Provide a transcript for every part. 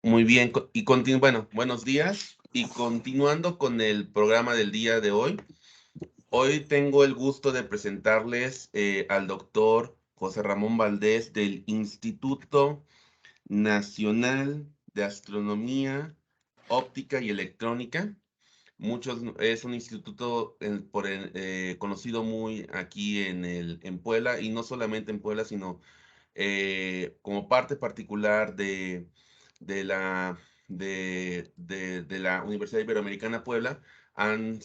Muy bien, bueno, buenos días. Y continuando con el programa del día de hoy, hoy tengo el gusto de presentarles al doctor José Ramón Valdés del Instituto Nacional de Astronomía, Óptica y Electrónica. Es un instituto conocido muy aquí en Puebla, y no solamente en Puebla, sino como parte particular de la, de la Universidad Iberoamericana Puebla.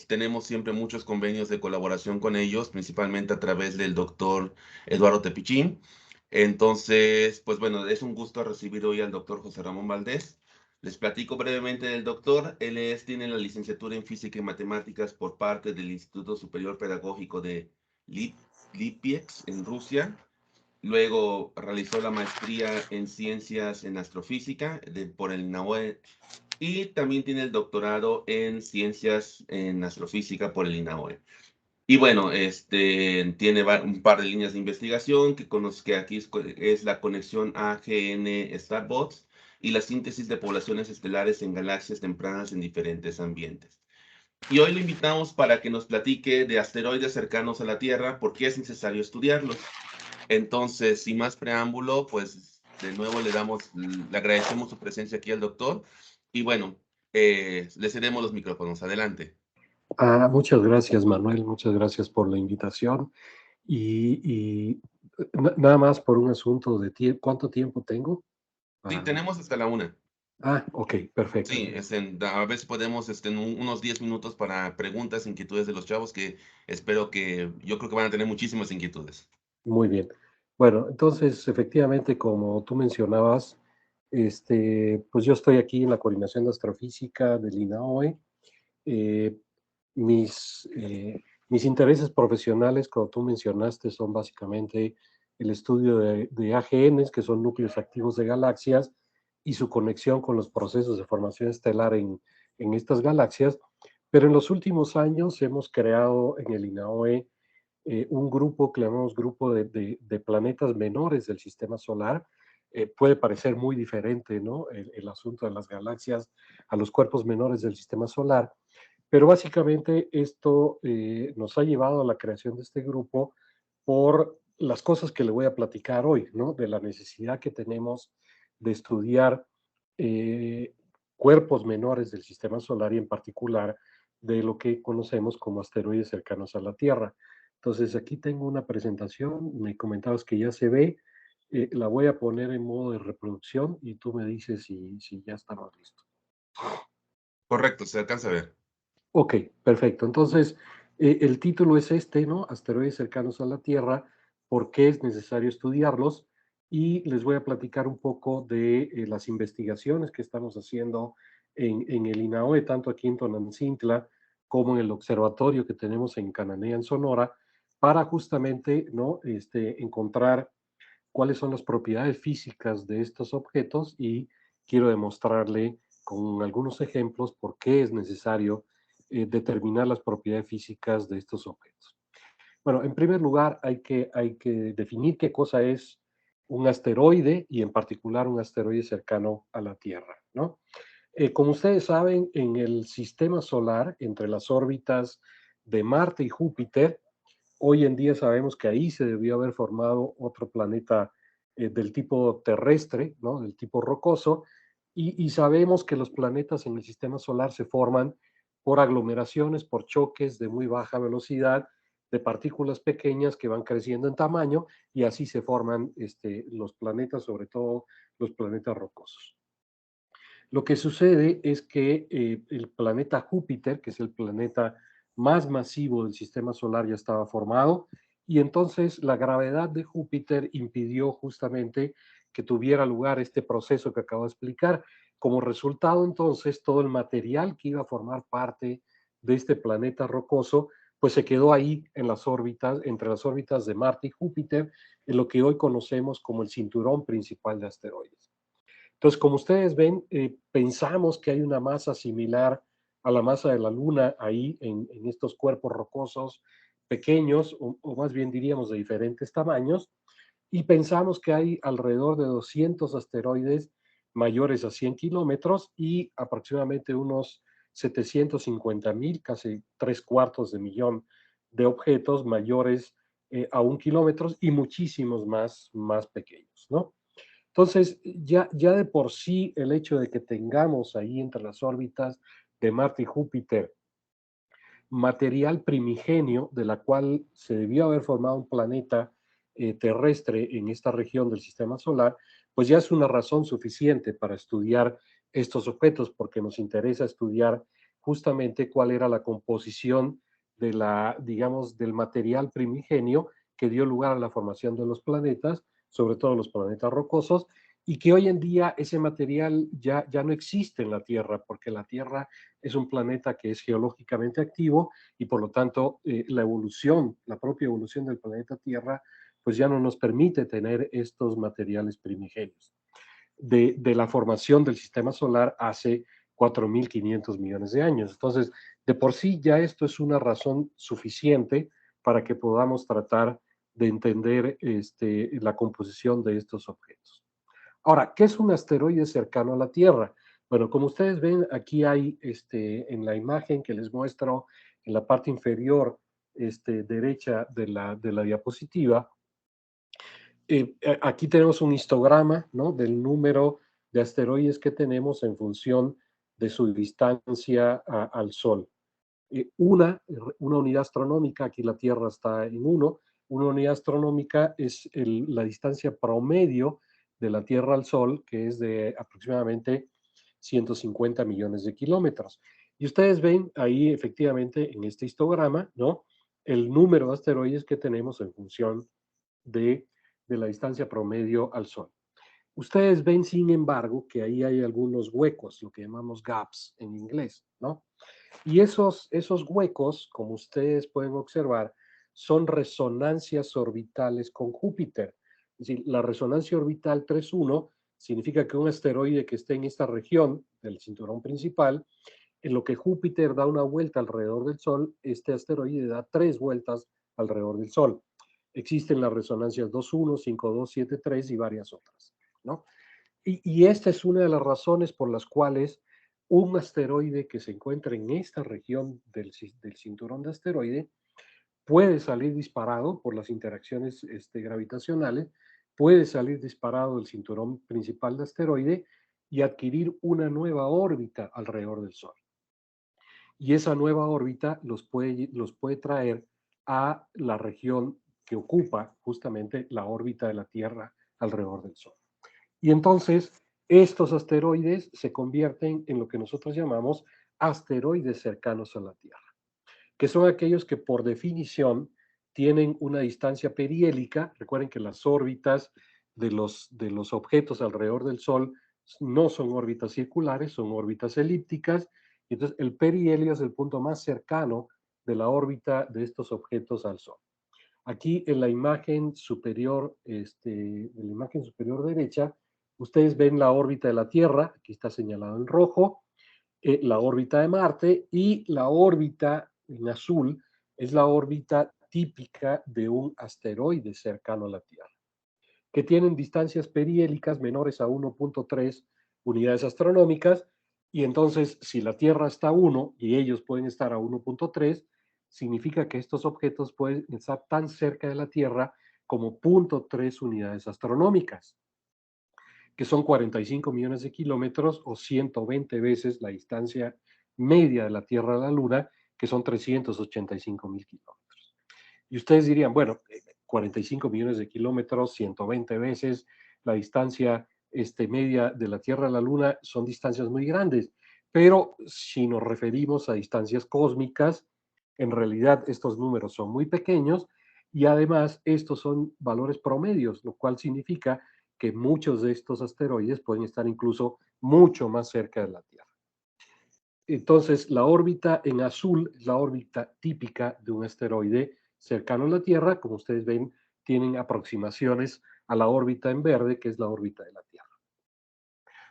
Tenemos siempre muchos convenios de colaboración con ellos, principalmente a través del doctor Eduardo Tepichín. Entonces, pues bueno, es un gusto recibir hoy al doctor José Ramón Valdés. Les platico brevemente del doctor. Tiene la licenciatura en Física y Matemáticas por parte del Instituto Superior Pedagógico de Lip- Lipiex en Rusia. Luego realizó la maestría en Ciencias en Astrofísica por el INAOE, y también tiene el doctorado en Ciencias en Astrofísica por el INAOE. Y bueno, tiene un par de líneas de investigación que aquí es la conexión AGN-StarBots y la síntesis de poblaciones estelares en galaxias tempranas en diferentes ambientes. Y hoy lo invitamos para que nos platique de asteroides cercanos a la Tierra, por qué es necesario estudiarlos. Entonces, sin más preámbulo, pues de nuevo le agradecemos su presencia aquí al doctor. Y bueno, le cedemos los micrófonos. Adelante. Muchas gracias, Manuel. Muchas gracias por la invitación. Nada más por un asunto de tiempo. ¿Cuánto tiempo tengo? Sí, Para... tenemos hasta la una. Ok, perfecto. Sí, a veces podemos unos 10 minutos para preguntas, inquietudes de los chavos, que yo creo que van a tener muchísimas inquietudes. Muy bien. Bueno, entonces, efectivamente, como tú mencionabas, pues yo estoy aquí en la coordinación de astrofísica del INAOE. Eh, mis intereses profesionales, como tú mencionaste, son básicamente el estudio de AGNs, que son núcleos activos de galaxias, y su conexión con los procesos de formación estelar en estas galaxias. Pero en los últimos años hemos creado en el INAOE un grupo que llamamos grupo de planetas menores del sistema solar. Puede parecer muy diferente, ¿no? El asunto de las galaxias a los cuerpos menores del sistema solar, pero básicamente esto nos ha llevado a la creación de este grupo por las cosas que le voy a platicar hoy, ¿no? De la necesidad que tenemos de estudiar eh, cuerpos menores del sistema solar y en particular de lo que conocemos como asteroides cercanos a la Tierra. Entonces aquí tengo una presentación, me comentabas que ya se ve, la voy a poner en modo de reproducción y tú me dices si ya estamos listos. Correcto, se alcanza a ver. Ok, perfecto. Entonces, el título es este, ¿no? Asteroides cercanos a la Tierra, ¿por qué es necesario estudiarlos? Y les voy a platicar un poco de las investigaciones que estamos haciendo en el INAOE, tanto aquí en Tonantzintla como en el observatorio que tenemos en Cananea, en Sonora, para justamente, ¿no? Encontrar cuáles son las propiedades físicas de estos objetos y quiero demostrarle con algunos ejemplos por qué es necesario determinar las propiedades físicas de estos objetos. Bueno, en primer lugar hay que definir qué cosa es un asteroide y en particular un asteroide cercano a la Tierra, ¿no? Como ustedes saben, en el sistema solar, entre las órbitas de Marte y Júpiter, hoy en día sabemos que ahí se debió haber formado otro planeta del tipo terrestre, ¿no? Del tipo rocoso, y sabemos que los planetas en el sistema solar se forman por aglomeraciones, por choques de muy baja velocidad de partículas pequeñas que van creciendo en tamaño y así se forman los planetas, sobre todo los planetas rocosos. Lo que sucede es que el planeta Júpiter, que es el planeta más masivo del sistema solar, ya estaba formado y entonces la gravedad de Júpiter impidió justamente que tuviera lugar este proceso que acabo de explicar. Como resultado, entonces, todo el material que iba a formar parte de este planeta rocoso, pues se quedó ahí en las órbitas, entre las órbitas de Marte y Júpiter, en lo que hoy conocemos como el cinturón principal de asteroides. Entonces, como ustedes ven, pensamos que hay una masa similar a la masa de la Luna ahí en estos cuerpos rocosos pequeños, o más bien diríamos de diferentes tamaños, y pensamos que hay alrededor de 200 asteroides mayores a 100 kilómetros y aproximadamente unos 750,000, casi 3/4 de millón de objetos mayores a 1 kilómetro y muchísimos más pequeños, ¿no? Entonces, ya de por sí el hecho de que tengamos ahí entre las órbitas de Marte y Júpiter material primigenio de la cual se debió haber formado un planeta terrestre en esta región del sistema solar, pues ya es una razón suficiente para estudiar estos objetos, porque nos interesa estudiar justamente cuál era la composición de digamos, del material primigenio que dio lugar a la formación de los planetas, sobre todo los planetas rocosos, y que hoy en día ese material ya no existe en la Tierra, porque la Tierra es un planeta que es geológicamente activo y por lo tanto la propia evolución del planeta Tierra, pues ya no nos permite tener estos materiales primigenios de la formación del sistema solar hace 4.500 millones de años. Entonces, de por sí ya esto es una razón suficiente para que podamos tratar de entender la composición de estos objetos. Ahora, ¿qué es un asteroide cercano a la Tierra? Bueno, como ustedes ven, aquí hay en la imagen que les muestro en la parte inferior derecha de la diapositiva, aquí tenemos un histograma, ¿no?, del número de asteroides que tenemos en función de su distancia al Sol. Una unidad astronómica, aquí la Tierra está en 1, una unidad astronómica es la distancia promedio de la Tierra al Sol, que es de aproximadamente 150 millones de kilómetros. Y ustedes ven ahí efectivamente en este histograma, ¿no?, el número de asteroides que tenemos en función de, de la distancia promedio al Sol. Ustedes ven, sin embargo, que ahí hay algunos huecos, lo que llamamos gaps en inglés, ¿no? Y esos huecos, como ustedes pueden observar, son resonancias orbitales con Júpiter. Es decir, la resonancia orbital 3.1 significa que un asteroide que esté en esta región del cinturón principal, en lo que Júpiter da una vuelta alrededor del Sol, este asteroide da 3 vueltas alrededor del Sol. Existen las resonancias 2.1, 5.2, 7.3 y varias otras, ¿no? Y esta es una de las razones por las cuales un asteroide que se encuentra en esta región del cinturón de asteroide puede salir disparado por las interacciones gravitacionales, puede salir disparado del cinturón principal de asteroide y adquirir una nueva órbita alrededor del Sol. Y esa nueva órbita los puede traer a la región que ocupa justamente la órbita de la Tierra alrededor del Sol. Y entonces estos asteroides se convierten en lo que nosotros llamamos asteroides cercanos a la Tierra, que son aquellos que por definición tienen una distancia perihélica. Recuerden que las órbitas de los objetos alrededor del Sol no son órbitas circulares, son órbitas elípticas. Y entonces el perihelio es el punto más cercano de la órbita de estos objetos al Sol. Aquí en la imagen superior, derecha, ustedes ven la órbita de la Tierra, aquí está señalado en rojo, la órbita de Marte, y la órbita en azul es la órbita típica de un asteroide cercano a la Tierra, que tienen distancias perihélicas menores a 1.3 unidades astronómicas, y entonces si la Tierra está a 1 y ellos pueden estar a 1.3, significa que estos objetos pueden estar tan cerca de la Tierra como 0.3 unidades astronómicas, que son 45 millones de kilómetros o 120 veces la distancia media de la Tierra a la Luna, que son 385,000 kilómetros. Y ustedes dirían, bueno, 45 millones de kilómetros, 120 veces la distancia media de la Tierra a la Luna, son distancias muy grandes. Pero si nos referimos a distancias cósmicas, en realidad estos números son muy pequeños y además estos son valores promedios, lo cual significa que muchos de estos asteroides pueden estar incluso mucho más cerca de la Tierra. Entonces, la órbita en azul es la órbita típica de un asteroide cercano a la Tierra. Como ustedes ven, tienen aproximaciones a la órbita en verde, que es la órbita de la Tierra.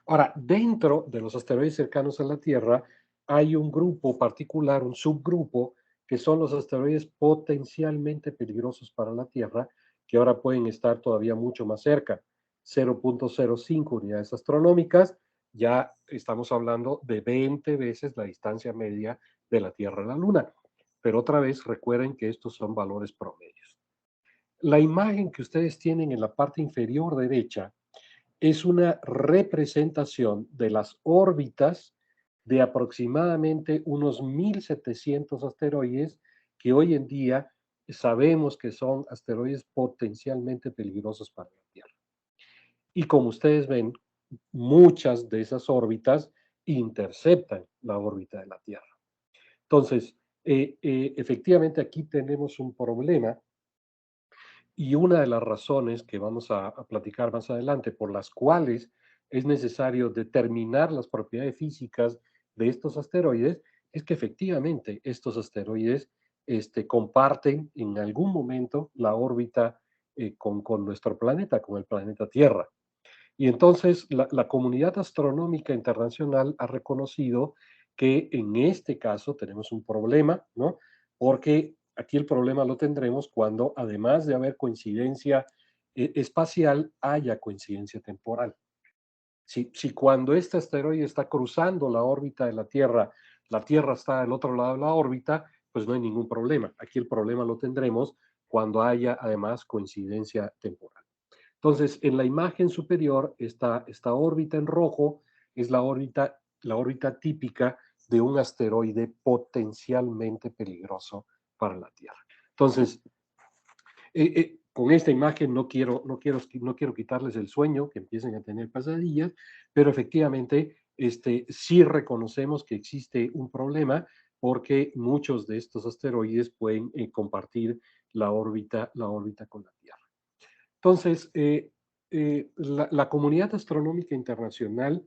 Ahora, dentro de los asteroides cercanos a la Tierra, hay un grupo particular, un subgrupo, que son los asteroides potencialmente peligrosos para la Tierra, que ahora pueden estar todavía mucho más cerca. 0.05 unidades astronómicas, ya estamos hablando de 20 veces la distancia media de la Tierra a la Luna. Pero otra vez recuerden que estos son valores promedios. La imagen que ustedes tienen en la parte inferior derecha es una representación de las órbitas de aproximadamente unos 1.700 asteroides que hoy en día sabemos que son asteroides potencialmente peligrosos para la Tierra. Y como ustedes ven, muchas de esas órbitas interceptan la órbita de la Tierra. Entonces, efectivamente aquí tenemos un problema y una de las razones que vamos a platicar más adelante por las cuales es necesario determinar las propiedades físicas de estos asteroides es que efectivamente estos asteroides comparten en algún momento la órbita con nuestro planeta, con el planeta Tierra. Y entonces la comunidad astronómica internacional ha reconocido que en este caso tenemos un problema, ¿no? Porque aquí el problema lo tendremos cuando, además de haber coincidencia espacial, haya coincidencia temporal. Si cuando este asteroide está cruzando la órbita de la Tierra está al otro lado de la órbita, pues no hay ningún problema. Aquí el problema lo tendremos cuando haya además coincidencia temporal. Entonces, en la imagen superior, esta órbita en rojo es la órbita típica de un asteroide potencialmente peligroso para la Tierra. Entonces, con esta imagen no quiero quitarles el sueño, que empiecen a tener pesadillas, pero efectivamente sí reconocemos que existe un problema porque muchos de estos asteroides pueden compartir la órbita con la Tierra. Entonces, la comunidad astronómica internacional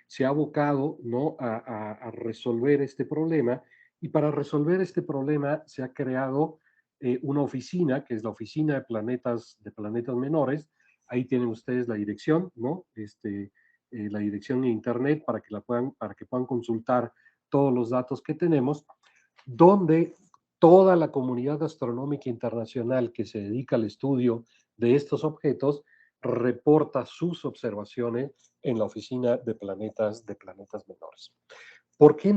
se ha abocado, ¿no?, a resolver este problema, y para resolver este problema se ha creado una oficina, que es la Oficina de Planetas Menores. Ahí tienen ustedes la dirección, ¿no? La dirección en internet para que puedan consultar todos los datos que tenemos, donde toda la comunidad astronómica internacional que se dedica al estudio de estos objetos reporta sus observaciones en la Oficina de Planetas Menores. ¿Por qué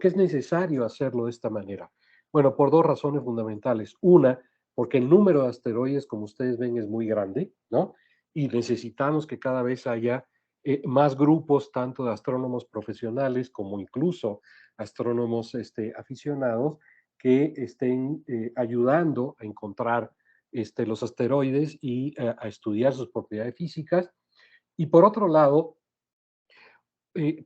es necesario hacerlo de esta manera? Bueno, por dos razones fundamentales. Una, porque el número de asteroides, como ustedes ven, es muy grande, ¿no? Y necesitamos que cada vez haya más grupos, tanto de astrónomos profesionales como incluso astrónomos aficionados, que estén ayudando a encontrar los asteroides y a estudiar sus propiedades físicas. Y por otro lado,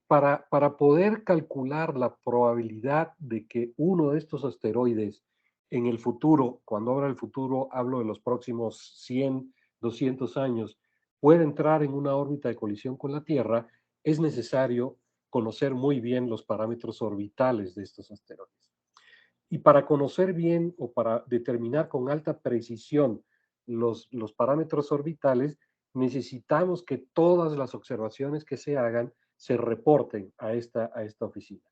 para poder calcular la probabilidad de que uno de estos asteroides en el futuro, cuando hablo del futuro, hablo de los próximos 100, 200 años, pueda entrar en una órbita de colisión con la Tierra, es necesario conocer muy bien los parámetros orbitales de estos asteroides. Y para conocer bien o para determinar con alta precisión los parámetros orbitales, necesitamos que todas las observaciones que se hagan se reporten a esta oficina.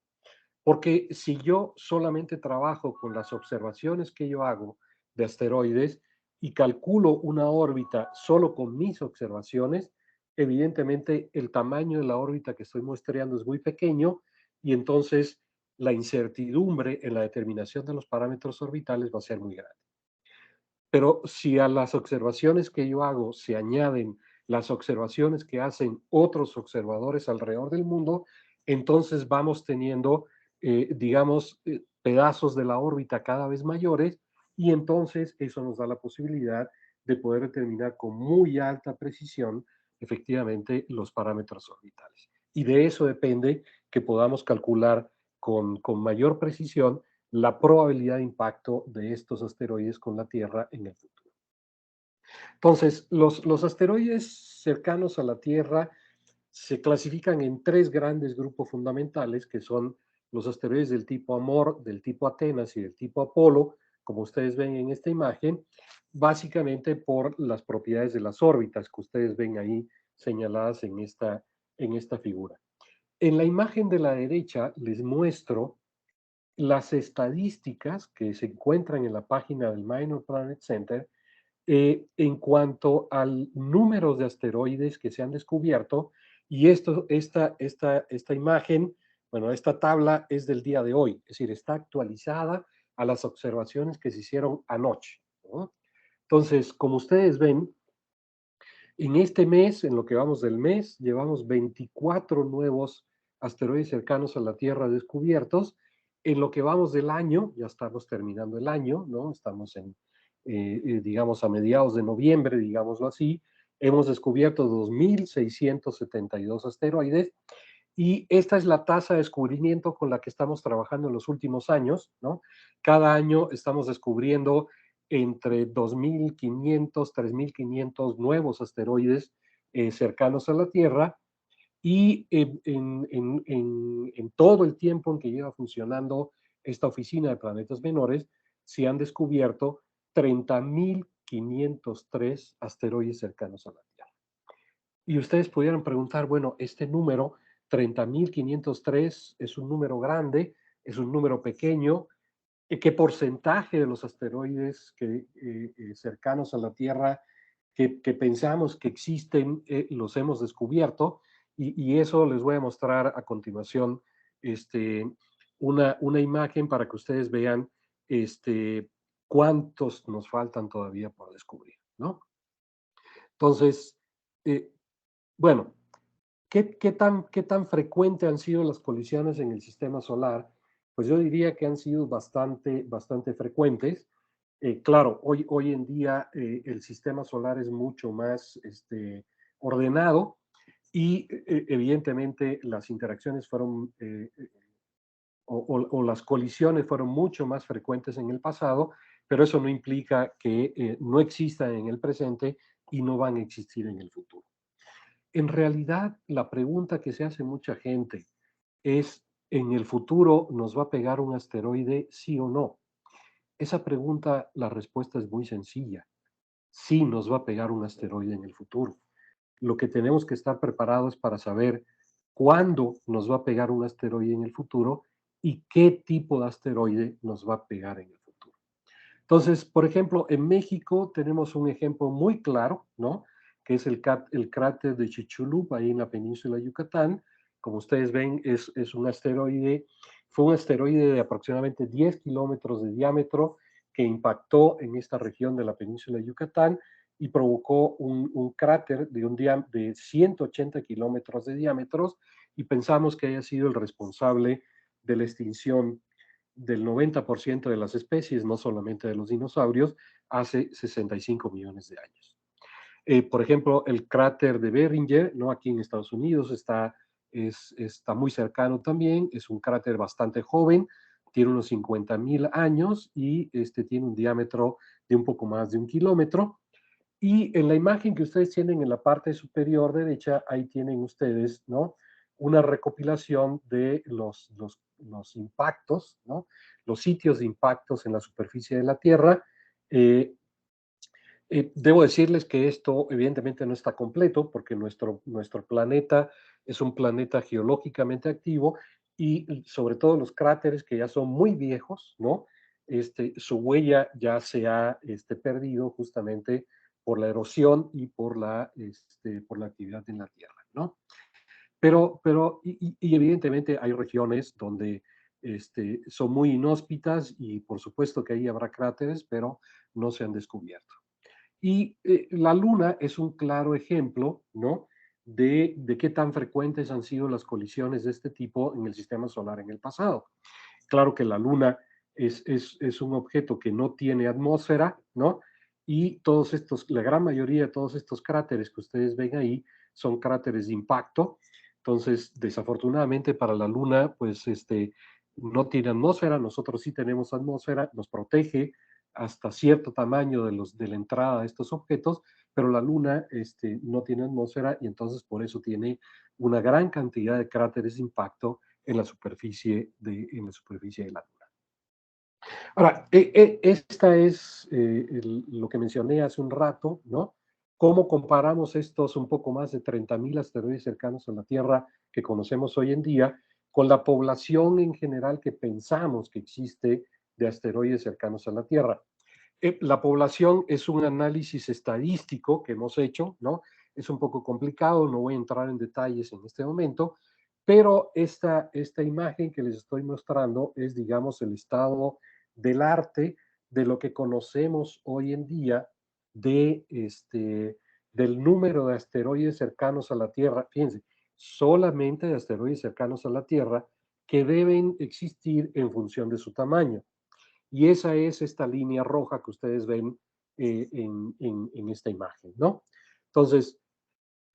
Porque si yo solamente trabajo con las observaciones que yo hago de asteroides y calculo una órbita solo con mis observaciones, evidentemente el tamaño de la órbita que estoy muestreando es muy pequeño y entonces la incertidumbre en la determinación de los parámetros orbitales va a ser muy grande. Pero si a las observaciones que yo hago se añaden las observaciones que hacen otros observadores alrededor del mundo, entonces vamos teniendo, digamos, pedazos de la órbita cada vez mayores, y entonces eso nos da la posibilidad de poder determinar con muy alta precisión efectivamente los parámetros orbitales. Y de eso depende que podamos calcular con mayor precisión la probabilidad de impacto de estos asteroides con la Tierra en el futuro. Entonces, los asteroides cercanos a la Tierra se clasifican en tres grandes grupos fundamentales, que son los asteroides del tipo Amor, del tipo Atenas y del tipo Apolo, como ustedes ven en esta imagen, básicamente por las propiedades de las órbitas que ustedes ven ahí señaladas en esta figura. En la imagen de la derecha les muestro las estadísticas que se encuentran en la página del Minor Planet Center En cuanto al número de asteroides que se han descubierto, y esta imagen, bueno, esta tabla es del día de hoy, es decir, está actualizada a las observaciones que se hicieron anoche, ¿no? Entonces, como ustedes ven, en este mes, en lo que vamos del mes, llevamos 24 nuevos asteroides cercanos a la Tierra descubiertos. En lo que vamos del año, ya estamos terminando el año, ¿no? Estamos digamos, a mediados de noviembre, digámoslo así. Hemos descubierto 2.672 asteroides y esta es la tasa de descubrimiento con la que estamos trabajando en los últimos años, ¿no? Cada año estamos descubriendo entre 2.500, 3.500 nuevos asteroides cercanos a la Tierra y en todo el tiempo en que lleva funcionando esta oficina de planetas menores, se han descubierto 30.503 asteroides cercanos a la Tierra. Y ustedes pudieran preguntar, bueno, este número, 30.503, es un número grande, es un número pequeño, ¿qué porcentaje de los asteroides cercanos a la Tierra que pensamos que existen los hemos descubierto? Y eso les voy a mostrar a continuación una imagen para que ustedes vean cuántos nos faltan todavía por descubrir, ¿no? Entonces, eh, bueno, qué tan frecuente han sido las colisiones en el sistema solar? Pues yo diría que han sido bastante frecuentes. Claro, hoy en día el sistema solar es mucho más ordenado y evidentemente las interacciones fueron o las colisiones fueron mucho más frecuentes en el pasado, pero eso no implica que no existan en el presente y no van a existir en el futuro. En realidad, la pregunta que se hace mucha gente es, ¿en el futuro nos va a pegar un asteroide, sí o no? Esa pregunta, la respuesta es muy sencilla. Sí nos va a pegar un asteroide en el futuro. Lo que tenemos que estar preparados para saber cuándo nos va a pegar un asteroide en el futuro y qué tipo de asteroide nos va a pegar en el futuro. Entonces, por ejemplo, en México tenemos un ejemplo muy claro, ¿no? Que es el cráter de Chicxulub, ahí en la península de Yucatán. Como ustedes ven, es un asteroide, fue un asteroide de aproximadamente 10 kilómetros de diámetro que impactó en esta región de la península de Yucatán y provocó un cráter de 180 kilómetros de diámetros y pensamos que haya sido el responsable de la extinción del 90% de las especies, no solamente de los dinosaurios, hace 65 millones de años. Por ejemplo, el cráter de Behringer, ¿no? Aquí en Estados Unidos está muy cercano también, es un cráter bastante joven, tiene unos 50.000 años y tiene un diámetro de un poco más de 1 kilómetro. Y en la imagen que ustedes tienen en la parte superior derecha, ahí tienen ustedes, ¿no? Una recopilación de los impactos, ¿no? Los sitios de impactos en la superficie de la Tierra. Eh, Debo decirles que esto evidentemente no está completo porque nuestro planeta es un planeta geológicamente activo y sobre todo los cráteres que ya son muy viejos, ¿no? Su huella ya se ha perdido justamente por la erosión y por la actividad en la Tierra, ¿no? Y evidentemente hay regiones donde son muy inhóspitas y por supuesto que ahí habrá cráteres, pero no se han descubierto. Y la Luna es un claro ejemplo, ¿no? De qué tan frecuentes han sido las colisiones de este tipo en el sistema solar en el pasado. Claro que la Luna es un objeto que no tiene atmósfera, ¿no? Y la gran mayoría de todos estos cráteres que ustedes ven ahí son cráteres de impacto. Entonces, desafortunadamente para la Luna, pues no tiene atmósfera, nosotros sí tenemos atmósfera, nos protege hasta cierto tamaño de la entrada de estos objetos, pero la Luna no tiene atmósfera y entonces por eso tiene una gran cantidad de cráteres de impacto en la superficie de la Luna. Ahora, esta es lo que mencioné hace un rato, ¿no? ¿Cómo comparamos estos un poco más de 30.000 asteroides cercanos a la Tierra que conocemos hoy en día con la población en general que pensamos que existe de asteroides cercanos a la Tierra? La población es un análisis estadístico que hemos hecho, ¿no? Es un poco complicado, no voy a entrar en detalles en este momento, pero esta imagen que les estoy mostrando es, digamos, el estado del arte de lo que conocemos hoy en día de del número de asteroides cercanos a la Tierra. Fíjense, solamente de asteroides cercanos a la Tierra que deben existir en función de su tamaño. Y esa es esta línea roja que ustedes ven en esta imagen, ¿no? Entonces,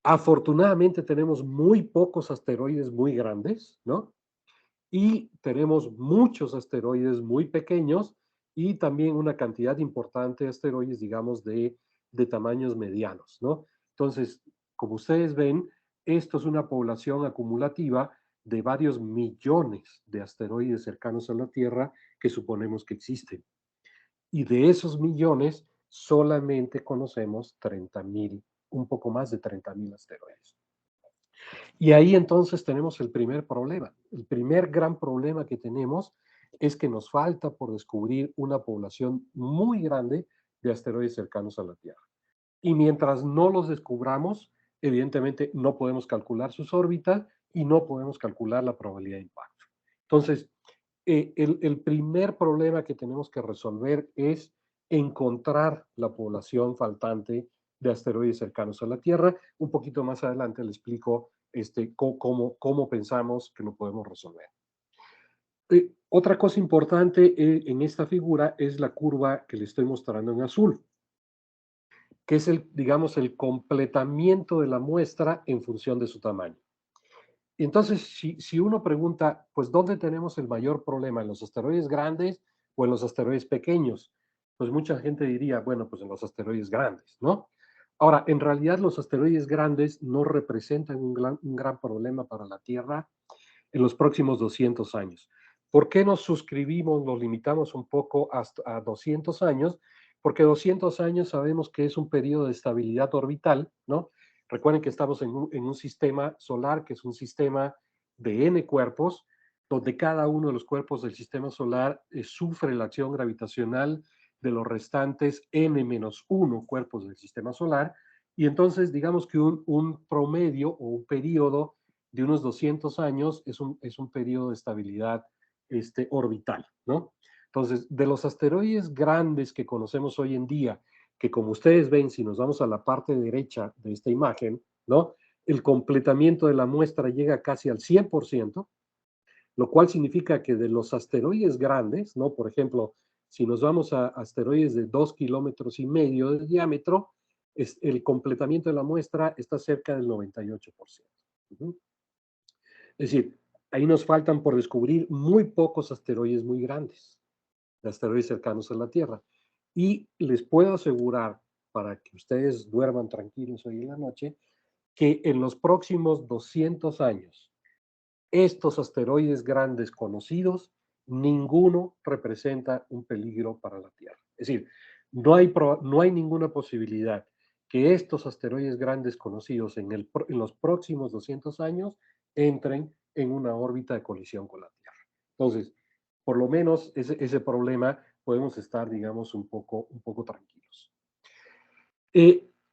afortunadamente tenemos muy pocos asteroides muy grandes, ¿no? Y tenemos muchos asteroides muy pequeños y también una cantidad importante de asteroides, digamos, de tamaños medianos, ¿no? Entonces, como ustedes ven, esto es una población acumulativa de varios millones de asteroides cercanos a la Tierra que suponemos que existen. Y de esos millones, solamente conocemos 30.000, un poco más de 30.000 asteroides. Y ahí entonces tenemos el primer problema. El primer gran problema que tenemos es que nos falta por descubrir una población muy grande de asteroides cercanos a la Tierra. Y mientras no los descubramos, evidentemente no podemos calcular sus órbitas y no podemos calcular la probabilidad de impacto. Entonces, el primer problema que tenemos que resolver es encontrar la población faltante de asteroides cercanos a la Tierra. Un poquito más adelante le explico cómo pensamos que lo podemos resolver. Otra cosa importante en esta figura es la curva que le estoy mostrando en azul, que es digamos, el completamiento de la muestra en función de su tamaño. Entonces, si uno pregunta, pues, ¿dónde tenemos el mayor problema? ¿En los asteroides grandes o en los asteroides pequeños? Pues mucha gente diría, bueno, pues en los asteroides grandes, ¿no? Ahora, en realidad los asteroides grandes no representan un gran problema para la Tierra en los próximos 200 años. ¿Por qué nos suscribimos, nos limitamos un poco hasta a 200 años? Porque 200 años sabemos que es un periodo de estabilidad orbital, ¿no? Recuerden que estamos en un sistema solar que es un sistema de N cuerpos, donde cada uno de los cuerpos del sistema solar sufre la acción gravitacional de los restantes N-1 cuerpos del sistema solar. Y entonces, digamos que un promedio o un periodo de unos 200 años es un periodo de estabilidad orbital, ¿no? Entonces, de los asteroides grandes que conocemos hoy en día, que como ustedes ven, si nos vamos a la parte derecha de esta imagen, ¿no? El completamiento de la muestra llega casi al 100%, lo cual significa que de los asteroides grandes, ¿no? Por ejemplo, si nos vamos a asteroides de 2,5 kilómetros de diámetro, el completamiento de la muestra está cerca del 98%. Es decir, ahí nos faltan por descubrir muy pocos asteroides muy grandes, de asteroides cercanos a la Tierra. Y les puedo asegurar, para que ustedes duerman tranquilos hoy en la noche, que en los próximos 200 años, estos asteroides grandes conocidos, ninguno representa un peligro para la Tierra. Es decir, no hay ninguna posibilidad que estos asteroides grandes conocidos en los próximos 200 años entren en una órbita de colisión con la Tierra. Entonces, por lo menos ese problema podemos estar, digamos, un poco tranquilos.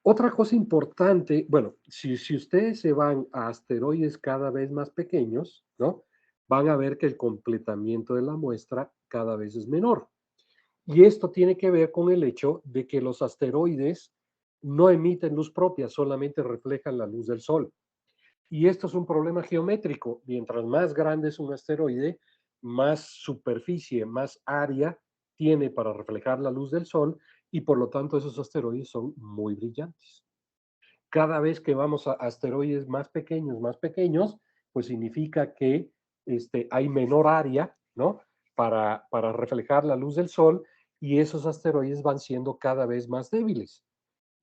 Otra cosa importante, bueno, si ustedes se van a asteroides cada vez más pequeños, ¿no? Van a ver que el completamiento de la muestra cada vez es menor. Y esto tiene que ver con el hecho de que los asteroides no emiten luz propia, solamente reflejan la luz del Sol. Y esto es un problema geométrico. Mientras más grande es un asteroide, más superficie, más área tiene para reflejar la luz del Sol y por lo tanto esos asteroides son muy brillantes. Cada vez que vamos a asteroides más pequeños, pues significa que hay menor área, ¿no? Para reflejar la luz del Sol y esos asteroides van siendo cada vez más débiles.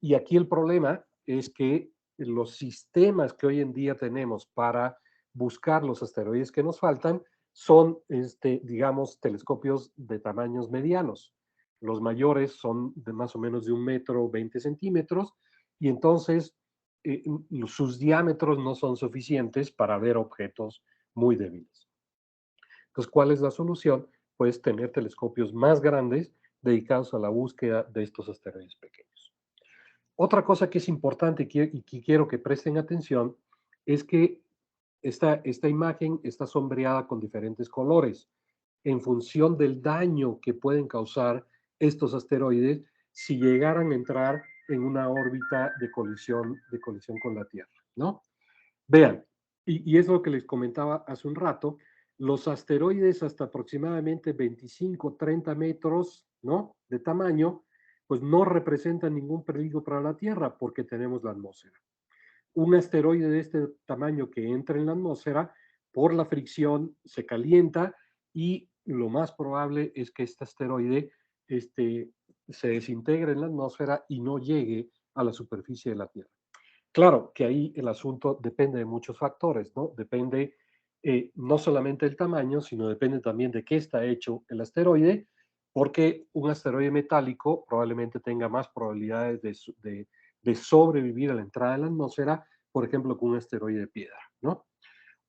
Y aquí el problema es que los sistemas que hoy en día tenemos para buscar los asteroides que nos faltan son, digamos, telescopios de tamaños medianos. Los mayores son de más o menos de 1,20 m y entonces sus diámetros no son suficientes para ver objetos muy débiles. Entonces, ¿cuál es la solución? Pues tener telescopios más grandes dedicados a la búsqueda de estos asteroides pequeños. Otra cosa que es importante y que quiero que presten atención es que esta imagen está sombreada con diferentes colores en función del daño que pueden causar estos asteroides si llegaran a entrar en una órbita de colisión con la Tierra, ¿no? Vean, y es lo que les comentaba hace un rato, los asteroides hasta aproximadamente 25, 30 metros, ¿no? De tamaño, pues no representan ningún peligro para la Tierra porque tenemos la atmósfera. Un asteroide de este tamaño que entra en la atmósfera, por la fricción se calienta y lo más probable es que este asteroide se desintegre en la atmósfera y no llegue a la superficie de la Tierra. Claro que ahí el asunto depende de muchos factores, ¿no? Depende no solamente del tamaño, sino depende también de qué está hecho el asteroide, porque un asteroide metálico probablemente tenga más probabilidades de sobrevivir a la entrada de la atmósfera, por ejemplo, que un asteroide de piedra, ¿no?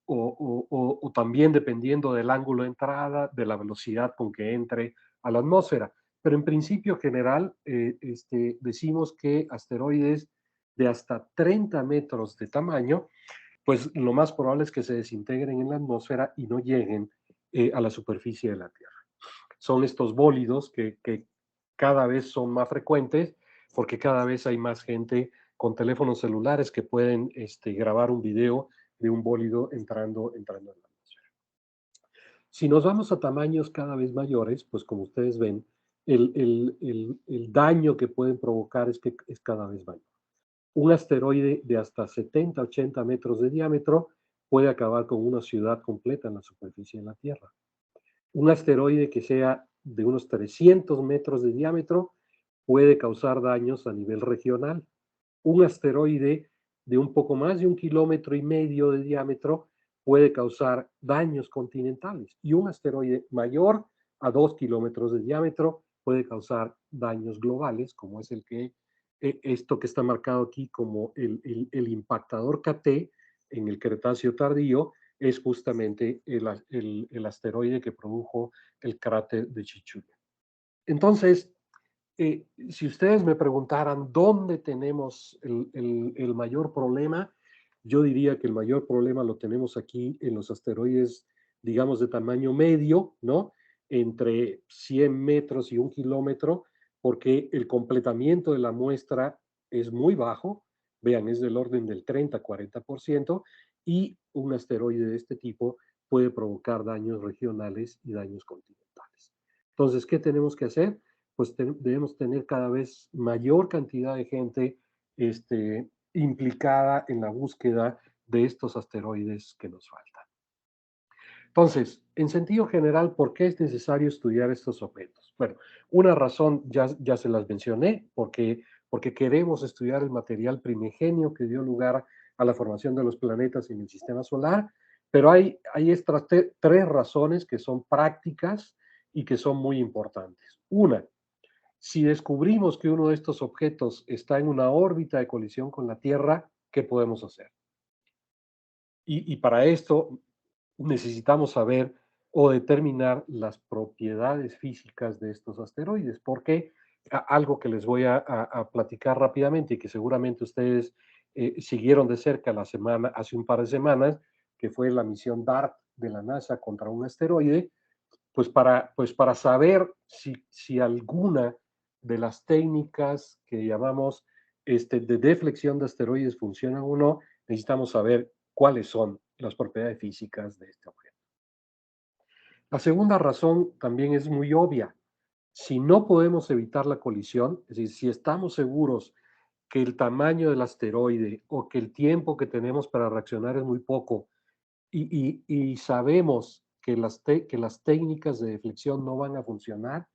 O también dependiendo del ángulo de entrada, de la velocidad con que entre a la atmósfera. Pero en principio general, decimos que asteroides de hasta 30 metros de tamaño, pues lo más probable es que se desintegren en la atmósfera y no lleguen a la superficie de la Tierra. Son estos bólidos que cada vez son más frecuentes porque cada vez hay más gente con teléfonos celulares que pueden grabar un video de un bólido entrando en la atmósfera. Si nos vamos a tamaños cada vez mayores, pues como ustedes ven, el daño que pueden provocar es cada vez mayor. Un asteroide de hasta 70, 80 metros de diámetro puede acabar con una ciudad completa en la superficie de la Tierra. Un asteroide que sea de unos 300 metros de diámetro puede causar daños a nivel regional. Un asteroide de un poco más de 1,5 kilómetros de diámetro puede causar daños continentales. Y un asteroide mayor a 2 kilómetros de diámetro puede causar daños globales, como es esto que está marcado aquí como el impactador KT en el Cretáceo tardío, es justamente el asteroide que produjo el cráter de Chichuya. Entonces, si ustedes me preguntaran dónde tenemos el mayor problema, yo diría que el mayor problema lo tenemos aquí en los asteroides, digamos, de tamaño medio, ¿no? Entre 100 metros y 1 kilómetro, porque el completamiento de la muestra es muy bajo, vean, es del orden del 30-40%, y un asteroide de este tipo puede provocar daños regionales y daños continentales. Entonces, ¿qué tenemos que hacer? Pues debemos tener cada vez mayor cantidad de gente implicada en la búsqueda de estos asteroides que nos faltan. Entonces, en sentido general, ¿por qué es necesario estudiar estos objetos? Bueno, una razón ya se las mencioné, porque queremos estudiar el material primigenio que dio lugar a la formación de los planetas en el sistema solar, pero hay estas tres razones que son prácticas y que son muy importantes. Una, si descubrimos que uno de estos objetos está en una órbita de colisión con la Tierra, ¿qué podemos hacer? Y para esto necesitamos saber o determinar las propiedades físicas de estos asteroides, porque algo que les voy a platicar rápidamente y que seguramente ustedes siguieron de cerca hace un par de semanas, que fue la misión DART de la NASA contra un asteroide, pues para saber si alguna de las técnicas que llamamos de deflexión de asteroides funcionan o no, necesitamos saber cuáles son las propiedades físicas de este objeto. La segunda razón también es muy obvia. Si no podemos evitar la colisión, es decir, si estamos seguros que el tamaño del asteroide o que el tiempo que tenemos para reaccionar es muy poco y sabemos que las técnicas de deflexión no van a funcionar,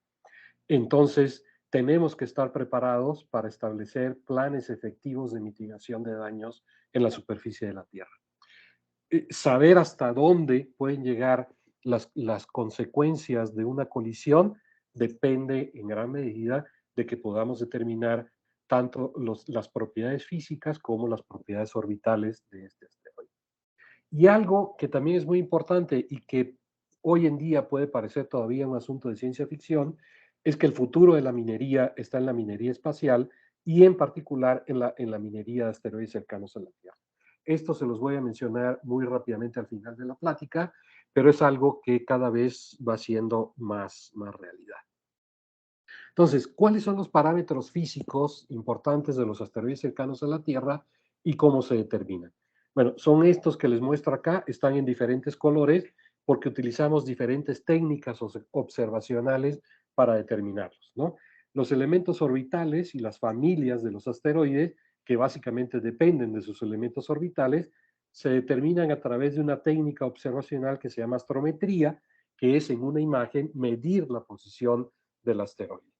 entonces tenemos que estar preparados para establecer planes efectivos de mitigación de daños en la superficie de la Tierra. Saber hasta dónde pueden llegar las consecuencias de una colisión depende en gran medida de que podamos determinar tanto las propiedades físicas como las propiedades orbitales de este asteroide. Y algo que también es muy importante y que hoy en día puede parecer todavía un asunto de ciencia ficción, es que el futuro de la minería está en la minería espacial y en particular en la minería de asteroides cercanos a la Tierra. Esto se los voy a mencionar muy rápidamente al final de la plática, pero es algo que cada vez va siendo más realidad. Entonces, ¿cuáles son los parámetros físicos importantes de los asteroides cercanos a la Tierra y cómo se determinan? Bueno, son estos que les muestro acá, están en diferentes colores porque utilizamos diferentes técnicas observacionales para determinarlos, ¿no? Los elementos orbitales y las familias de los asteroides, que básicamente dependen de sus elementos orbitales, se determinan a través de una técnica observacional que se llama astrometría, que es en una imagen medir la posición del asteroide.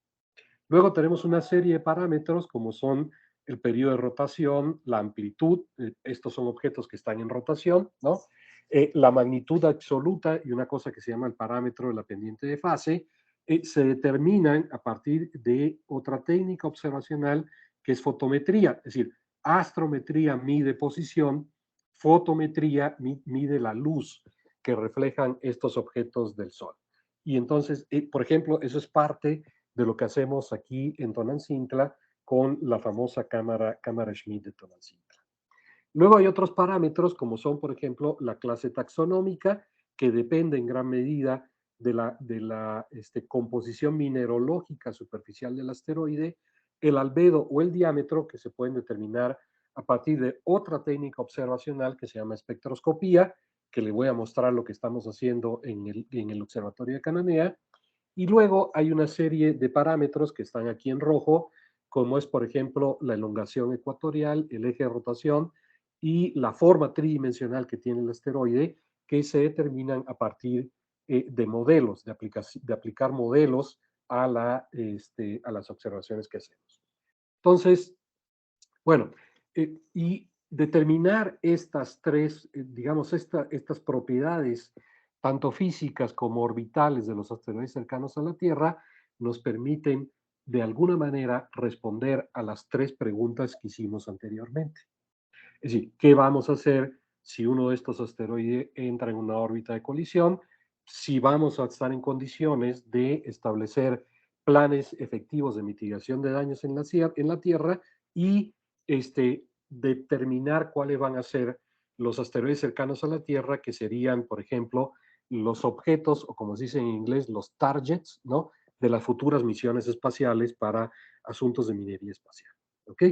Luego tenemos una serie de parámetros como son el periodo de rotación, la amplitud, estos son objetos que están en rotación, ¿no? La magnitud absoluta y una cosa que se llama el parámetro de la pendiente de fase, se determinan a partir de otra técnica observacional que es fotometría, es decir, astrometría mide posición, fotometría mide la luz que reflejan estos objetos del Sol. Y entonces, por ejemplo, eso es parte de lo que hacemos aquí en Tonantzintla con la famosa cámara Schmidt de Tonantzintla. Luego hay otros parámetros como son, por ejemplo, la clase taxonómica, que depende en gran medida de la composición mineralógica superficial del asteroide, el albedo o el diámetro, que se pueden determinar a partir de otra técnica observacional que se llama espectroscopía, que le voy a mostrar lo que estamos haciendo en el Observatorio de Cananea. Y luego hay una serie de parámetros que están aquí en rojo, como es, por ejemplo, la elongación ecuatorial, el eje de rotación y la forma tridimensional que tiene el asteroide, que se determinan a partir de modelos, de aplicar modelos a las observaciones que hacemos. Entonces, bueno, y determinar estas tres, digamos, estas propiedades, tanto físicas como orbitales de los asteroides cercanos a la Tierra, nos permiten de alguna manera responder a las tres preguntas que hicimos anteriormente. Es decir, ¿qué vamos a hacer si uno de estos asteroides entra en una órbita de colisión? Si vamos a estar en condiciones de establecer planes efectivos de mitigación de daños en la Tierra y determinar cuáles van a ser los asteroides cercanos a la Tierra, que serían, por ejemplo, los objetos, o como se dice en inglés, los targets, ¿no? De las futuras misiones espaciales para asuntos de minería espacial. ¿Ok?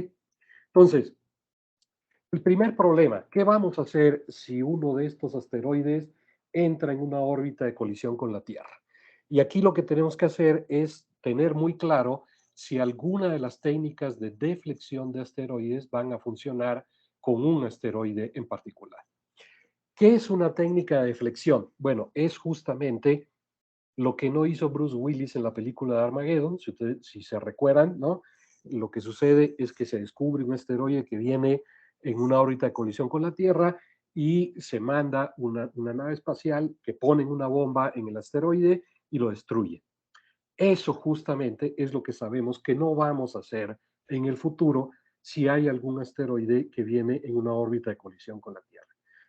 Entonces, el primer problema, ¿qué vamos a hacer si uno de estos asteroides entra en una órbita de colisión con la Tierra? Y aquí lo que tenemos que hacer es tener muy claro si alguna de las técnicas de deflexión de asteroides van a funcionar con un asteroide en particular. ¿Qué es una técnica de deflexión? Bueno, es justamente lo que no hizo Bruce Willis en la película de Armageddon, si se recuerdan, ¿no? Lo que sucede es que se descubre un asteroide que viene en una órbita de colisión con la Tierra y se manda una nave espacial que pone una bomba en el asteroide y lo destruye. Eso justamente es lo que sabemos que no vamos a hacer en el futuro si hay algún asteroide que viene en una órbita de colisión con la Tierra.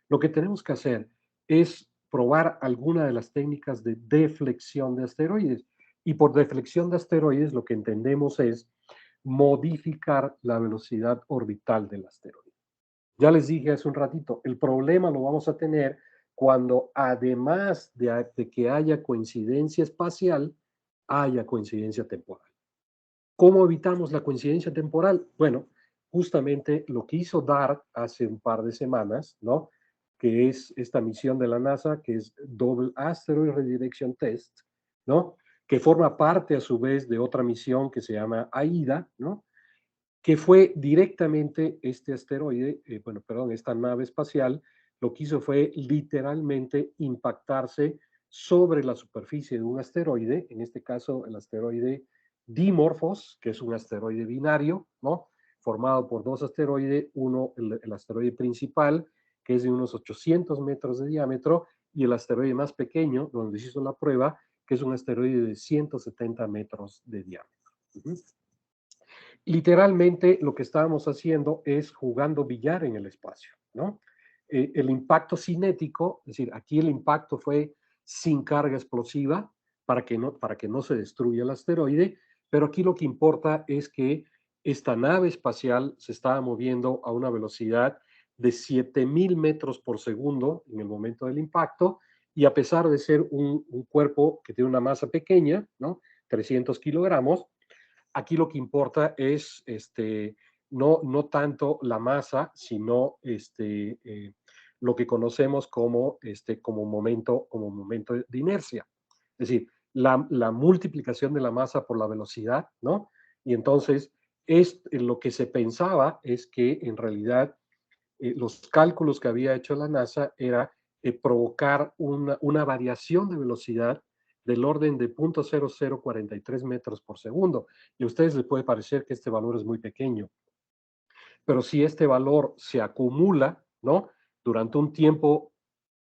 Lo que tenemos que hacer es probar alguna de las técnicas de deflexión de asteroides. Y por deflexión de asteroides lo que entendemos es modificar la velocidad orbital del asteroide. Ya les dije hace un ratito, el problema lo vamos a tener cuando además de que haya coincidencia espacial, haya coincidencia temporal. ¿Cómo evitamos la coincidencia temporal? Bueno, justamente lo que hizo DART hace un par de semanas, ¿no? Que es esta misión de la NASA, que es Double Asteroid Redirection Test, ¿no? Que forma parte a su vez de otra misión que se llama AIDA, ¿no? Que fue directamente este asteroide, esta nave espacial, lo que hizo fue literalmente impactarse sobre la superficie de un asteroide, en este caso el asteroide Dimorphos, que es un asteroide binario, ¿no? Formado por dos asteroides, uno, el asteroide principal, que es de unos 800 metros de diámetro, y el asteroide más pequeño, donde se hizo la prueba, que es un asteroide de 170 metros de diámetro. Literalmente lo que estábamos haciendo es jugando billar en el espacio, ¿no? El impacto cinético, es decir, aquí el impacto fue sin carga explosiva, para que no se destruya el asteroide, pero aquí lo que importa es que esta nave espacial se estaba moviendo a una velocidad de 7,000 metros por segundo en el momento del impacto, y a pesar de ser un cuerpo que tiene una masa pequeña, ¿no? 300 kilogramos, aquí lo que importa es no tanto la masa, sino lo que conocemos como momento de inercia. Es decir, la multiplicación de la masa por la velocidad, ¿no? Y entonces, lo que se pensaba es que en realidad los cálculos que había hecho la NASA era provocar una variación de velocidad del orden de 0.0043 metros por segundo. Y a ustedes les puede parecer que este valor es muy pequeño, pero si este valor se acumula, ¿no? Durante un tiempo,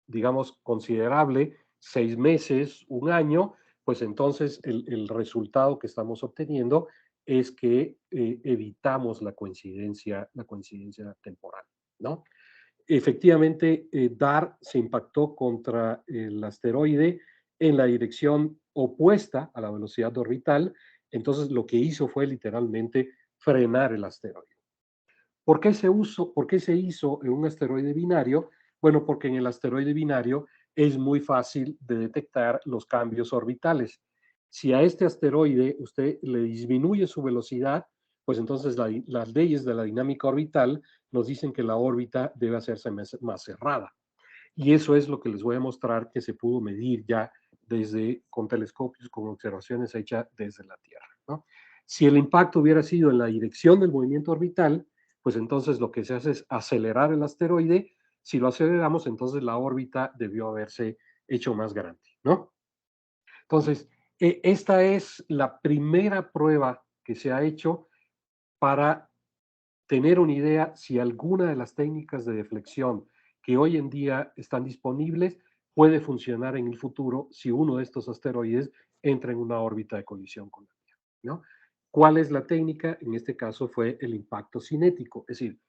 digamos, considerable, 6 meses, un año, pues entonces el resultado que estamos obteniendo es que evitamos la coincidencia temporal, ¿no? Efectivamente, DART se impactó contra el asteroide en la dirección opuesta a la velocidad orbital, entonces lo que hizo fue literalmente frenar el asteroide. ¿Por qué se hizo en un asteroide binario? Bueno, porque en el asteroide binario es muy fácil de detectar los cambios orbitales. Si a este asteroide usted le disminuye su velocidad, pues entonces las leyes de la dinámica orbital nos dicen que la órbita debe hacerse más cerrada. Y eso es lo que les voy a mostrar que se pudo medir ya con telescopios, con observaciones hechas desde la Tierra, ¿no? Si el impacto hubiera sido en la dirección del movimiento orbital, pues entonces lo que se hace es acelerar el asteroide. Si lo aceleramos, entonces la órbita debió haberse hecho más grande, ¿no? Entonces, esta es la primera prueba que se ha hecho para tener una idea si alguna de las técnicas de deflexión que hoy en día están disponibles puede funcionar en el futuro si uno de estos asteroides entra en una órbita de colisión con la Tierra, ¿no? ¿Cuál es la técnica? En este caso fue el impacto cinético, es decir,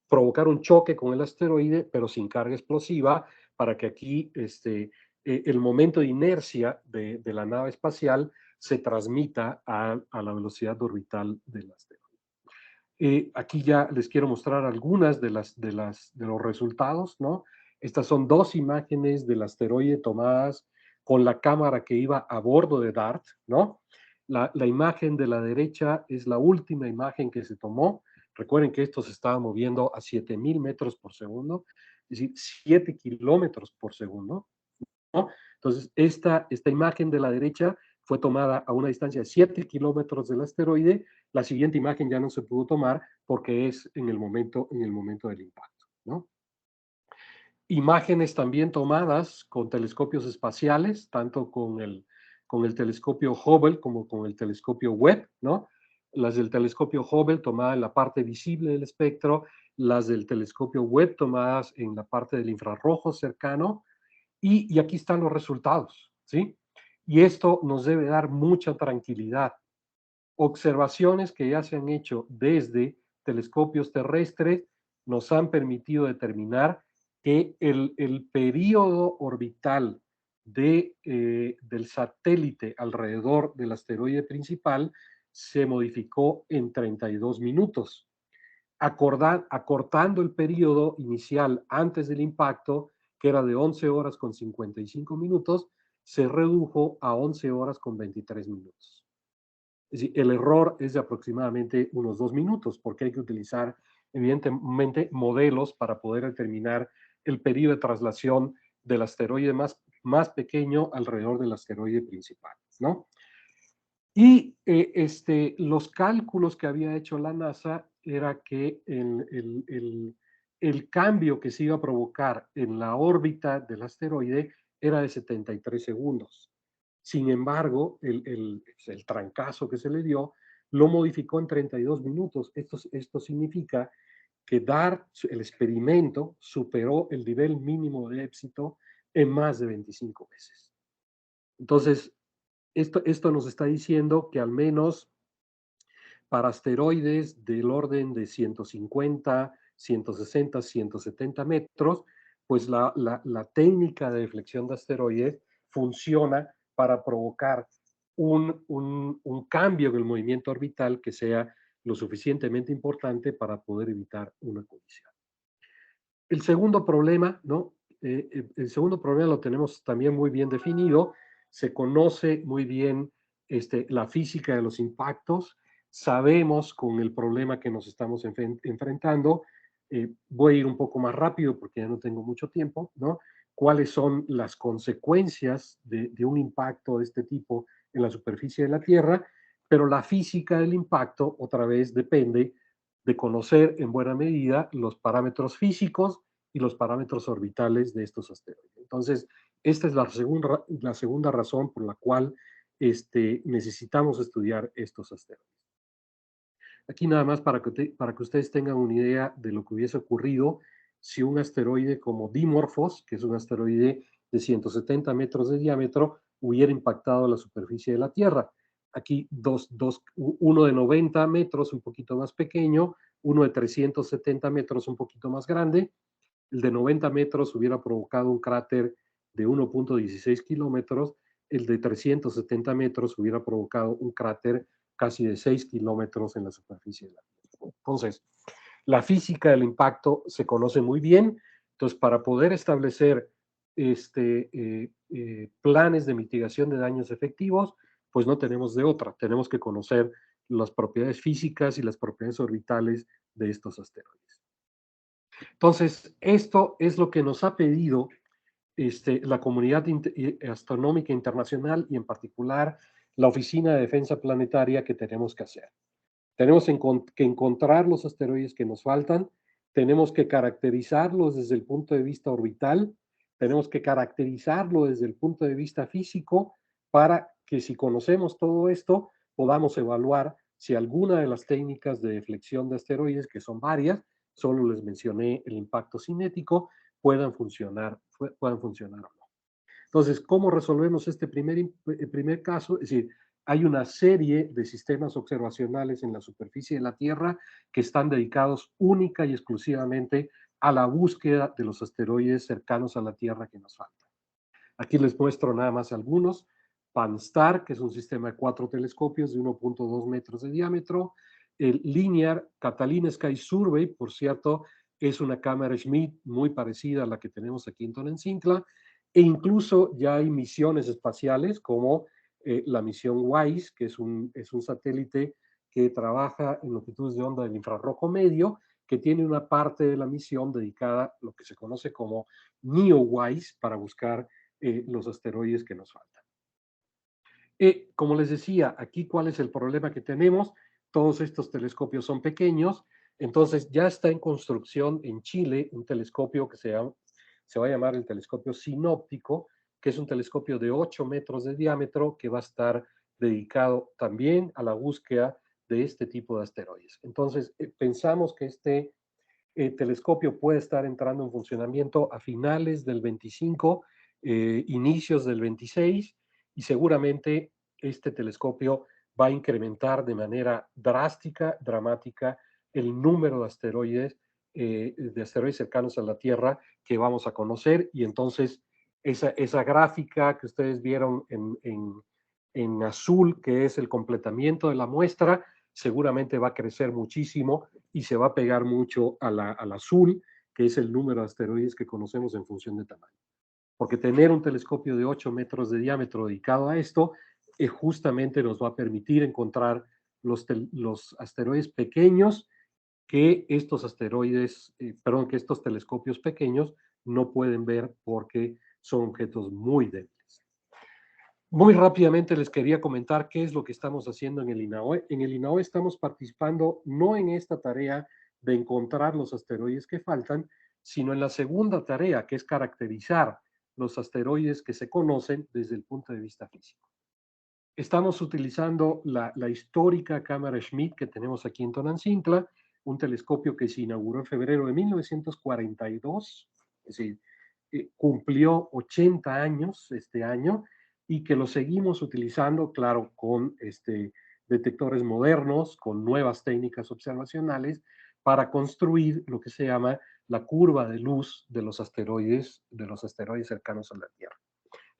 provocar un choque con el asteroide, pero sin carga explosiva, para que aquí el momento de inercia de la nave espacial se transmita a la velocidad orbital del asteroide. Aquí ya les quiero mostrar algunas de los resultados, ¿no? Estas son dos imágenes del asteroide tomadas con la cámara que iba a bordo de DART, ¿no? La imagen de la derecha es la última imagen que se tomó. Recuerden que esto se estaba moviendo a 7,000 metros por segundo, es decir, 7 kilómetros por segundo, ¿no? Entonces, esta imagen de la derecha fue tomada a una distancia de 7 kilómetros del asteroide. La siguiente imagen ya no se pudo tomar porque es en el momento del impacto, ¿no? Imágenes también tomadas con telescopios espaciales, tanto con el telescopio Hubble como con el telescopio Webb, ¿no? Las del telescopio Hubble tomadas en la parte visible del espectro, las del telescopio Webb tomadas en la parte del infrarrojo cercano, y aquí están los resultados, ¿sí? Y esto nos debe dar mucha tranquilidad. Observaciones que ya se han hecho desde telescopios terrestres nos han permitido determinar que el periodo orbital del satélite alrededor del asteroide principal se modificó en 32 minutos, acortando el periodo inicial antes del impacto, que era de 11 horas con 55 minutos, se redujo a 11 horas con 23 minutos. Es decir, el error es de aproximadamente unos 2 minutos, porque hay que utilizar, evidentemente, modelos para poder determinar el periodo de traslación del asteroide más pequeño alrededor del asteroide principal, ¿no? Y los cálculos que había hecho la NASA era que el cambio que se iba a provocar en la órbita del asteroide era de 73 segundos. Sin embargo, el trancazo que se le dio lo modificó en 32 minutos. Esto significa que el experimento superó el nivel mínimo de éxito en más de 25 veces. Entonces, esto nos está diciendo que al menos para asteroides del orden de 150, 160, 170 metros, pues la técnica de deflexión de asteroides funciona para provocar un cambio en el movimiento orbital que sea lo suficientemente importante para poder evitar una colisión. El segundo problema, ¿no? El segundo problema lo tenemos también muy bien definido. Se conoce muy bien la física de los impactos. Sabemos con el problema que nos estamos enfrentando. Voy a ir un poco más rápido porque ya no tengo mucho tiempo, ¿no? ¿Cuáles son las consecuencias de un impacto de este tipo en la superficie de la Tierra? Pero la física del impacto, otra vez, depende de conocer en buena medida los parámetros físicos y los parámetros orbitales de estos asteroides. Entonces, esta es la segunda razón por la cual necesitamos estudiar estos asteroides. Aquí nada más para que ustedes tengan una idea de lo que hubiese ocurrido si un asteroide como Dimorphos, que es un asteroide de 170 metros de diámetro, hubiera impactado la superficie de la Tierra. Aquí uno de 90 metros, un poquito más pequeño, uno de 370 metros, un poquito más grande. El de 90 metros hubiera provocado un cráter de 1.16 kilómetros, el de 370 metros hubiera provocado un cráter casi de 6 kilómetros en la superficie de la Tierra. Entonces, la física del impacto se conoce muy bien. Entonces, para poder establecer planes de mitigación de daños efectivos, pues no tenemos de otra. Tenemos que conocer las propiedades físicas y las propiedades orbitales de estos asteroides. Entonces, esto es lo que nos ha pedido la comunidad astronómica internacional y en particular la Oficina de Defensa Planetaria que tenemos que hacer. Tenemos que encontrar los asteroides que nos faltan, tenemos que caracterizarlos desde el punto de vista orbital, tenemos que caracterizarlo desde el punto de vista físico para que si conocemos todo esto podamos evaluar si alguna de las técnicas de deflexión de asteroides, que son varias, solo les mencioné el impacto cinético, puedan funcionar o no. Entonces, ¿cómo resolvemos este primer caso? Es decir, hay una serie de sistemas observacionales en la superficie de la Tierra que están dedicados única y exclusivamente a la búsqueda de los asteroides cercanos a la Tierra que nos faltan. Aquí les muestro nada más algunos. Pan-STARRS, que es un sistema de 4 telescopios de 1.2 metros de diámetro. El Linear Catalina Sky Survey, por cierto, es una cámara Schmidt muy parecida a la que tenemos aquí en Tonantzintla. E incluso ya hay misiones espaciales como la misión WISE, que es un satélite que trabaja en longitudes de onda del infrarrojo medio, que tiene una parte de la misión dedicada a lo que se conoce como NEOWISE para buscar los asteroides que nos faltan. Como les decía, aquí cuál es el problema que tenemos. Todos estos telescopios son pequeños, entonces ya está en construcción en Chile un telescopio que se va a llamar el telescopio sinóptico, que es un telescopio de 8 metros de diámetro que va a estar dedicado también a la búsqueda de este tipo de asteroides. Entonces, pensamos que este telescopio puede estar entrando en funcionamiento a finales del 25, inicios del 26, y seguramente este telescopio va a incrementar de manera drástica, dramática, el número de asteroides cercanos a la Tierra que vamos a conocer, y entonces esa gráfica que ustedes vieron en azul, que es el completamiento de la muestra, seguramente va a crecer muchísimo y se va a pegar mucho al azul, que es el número de asteroides que conocemos en función de tamaño. Porque tener un telescopio de 8 metros de diámetro dedicado a esto, justamente nos va a permitir encontrar los asteroides pequeños que estos que estos telescopios pequeños no pueden ver porque son objetos muy débiles. Muy rápidamente les quería comentar qué es lo que estamos haciendo en el INAOE. En el INAOE estamos participando no en esta tarea de encontrar los asteroides que faltan, sino en la segunda tarea, que es caracterizar los asteroides que se conocen desde el punto de vista físico. Estamos utilizando la histórica cámara Schmidt que tenemos aquí en Tonantzintla, un telescopio que se inauguró en febrero de 1942, es decir, cumplió 80 años este año, y que lo seguimos utilizando, claro, con detectores modernos, con nuevas técnicas observacionales, para construir lo que se llama la curva de luz de los asteroides cercanos a la Tierra.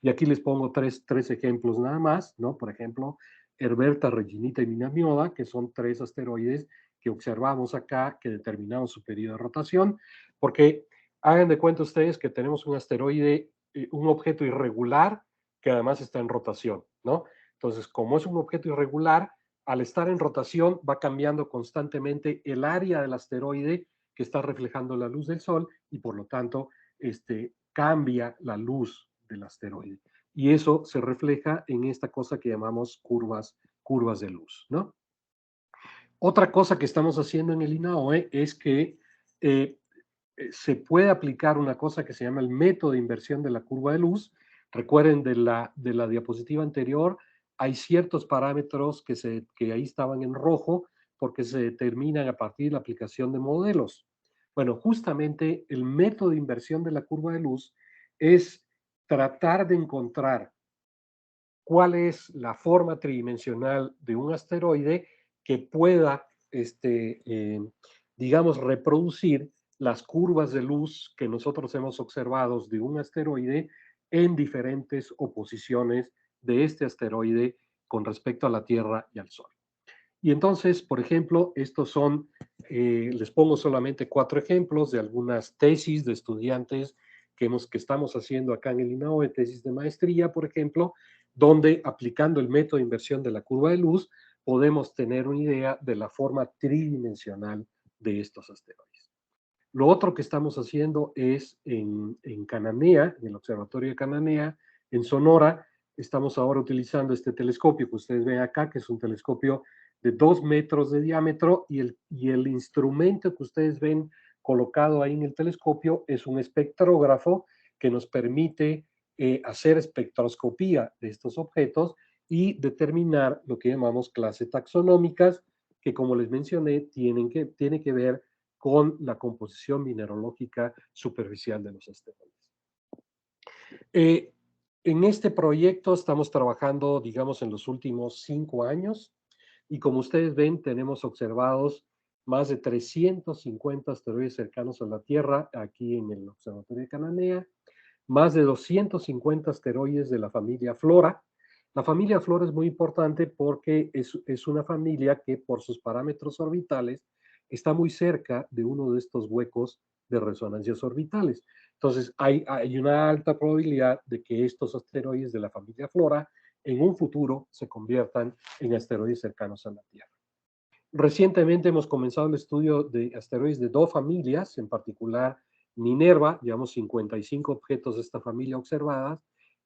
Y aquí les pongo tres ejemplos nada más, ¿no? Por ejemplo, Herberta, Reginita y Minamioda, que son tres asteroides que observamos acá, que determinamos su periodo de rotación, porque hagan de cuenta ustedes que tenemos un asteroide, un objeto irregular que además está en rotación, ¿no? Entonces, como es un objeto irregular, al estar en rotación va cambiando constantemente el área del asteroide que está reflejando la luz del Sol y por lo tanto cambia la luz del asteroide. Y eso se refleja en esta cosa que llamamos curvas de luz, ¿no? Otra cosa que estamos haciendo en el INAOE es que se puede aplicar una cosa que se llama el método de inversión de la curva de luz. Recuerden de la diapositiva anterior, hay ciertos parámetros que ahí estaban en rojo porque se determinan a partir de la aplicación de modelos. Bueno, justamente el método de inversión de la curva de luz es tratar de encontrar cuál es la forma tridimensional de un asteroide que pueda, digamos, reproducir las curvas de luz que nosotros hemos observado de un asteroide en diferentes oposiciones de este asteroide con respecto a la Tierra y al Sol. Y entonces, por ejemplo, estos son, les pongo solamente 4 ejemplos de algunas tesis de estudiantes que estamos haciendo acá en el INAOE, tesis de maestría, por ejemplo, donde aplicando el método de inversión de la curva de luz, podemos tener una idea de la forma tridimensional de estos asteroides. Lo otro que estamos haciendo es en Cananea, en el Observatorio de Cananea, en Sonora, estamos ahora utilizando este telescopio que ustedes ven acá, que es un telescopio de 2 metros de diámetro y el instrumento que ustedes ven colocado ahí en el telescopio es un espectrógrafo que nos permite hacer espectroscopía de estos objetos y determinar lo que llamamos clases taxonómicas, que como les mencioné, tiene que ver con la composición mineralógica superficial de los asteroides. En este proyecto estamos trabajando, digamos, en los últimos 5 años y como ustedes ven, tenemos observados más de 350 asteroides cercanos a la Tierra aquí en el Observatorio de Cananea, más de 250 asteroides de la familia Flora. La familia Flora es muy importante porque es una familia que por sus parámetros orbitales está muy cerca de uno de estos huecos de resonancias orbitales. Entonces, hay una alta probabilidad de que estos asteroides de la familia Flora en un futuro se conviertan en asteroides cercanos a la Tierra. Recientemente hemos comenzado el estudio de asteroides de 2 familias, en particular Minerva, llevamos 55 objetos de esta familia observadas,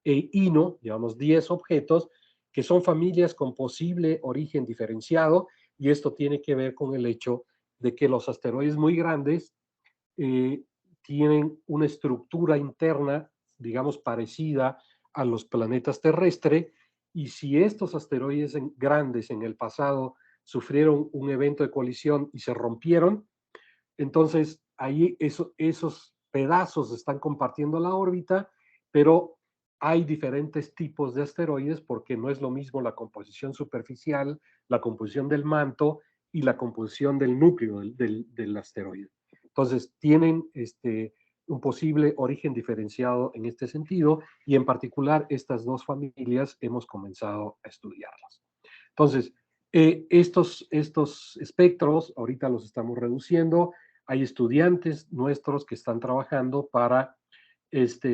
e Ino, llevamos 10 objetos, que son familias con posible origen diferenciado, y esto tiene que ver con el hecho de que los asteroides muy grandes eh, tienen una estructura interna, digamos, parecida a los planetas terrestres, y si estos asteroides grandes en el pasado sufrieron un evento de colisión y se rompieron, entonces ahí esos pedazos están compartiendo la órbita, pero hay diferentes tipos de asteroides porque no es lo mismo la composición superficial, la composición del manto y la composición del núcleo del asteroide. Entonces tienen un posible origen diferenciado en este sentido y en particular estas 2 familias hemos comenzado a estudiarlas. Entonces, estos espectros ahorita los estamos reduciendo. Hay estudiantes nuestros que están trabajando para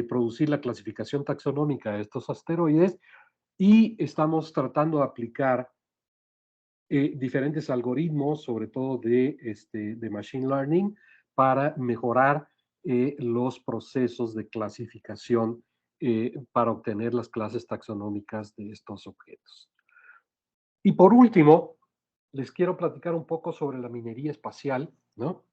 producir la clasificación taxonómica de estos asteroides y estamos tratando de aplicar diferentes algoritmos, sobre todo de machine learning, para mejorar los procesos de clasificación para obtener las clases taxonómicas de estos objetos. Y por último, les quiero platicar un poco sobre la minería espacial, ¿no?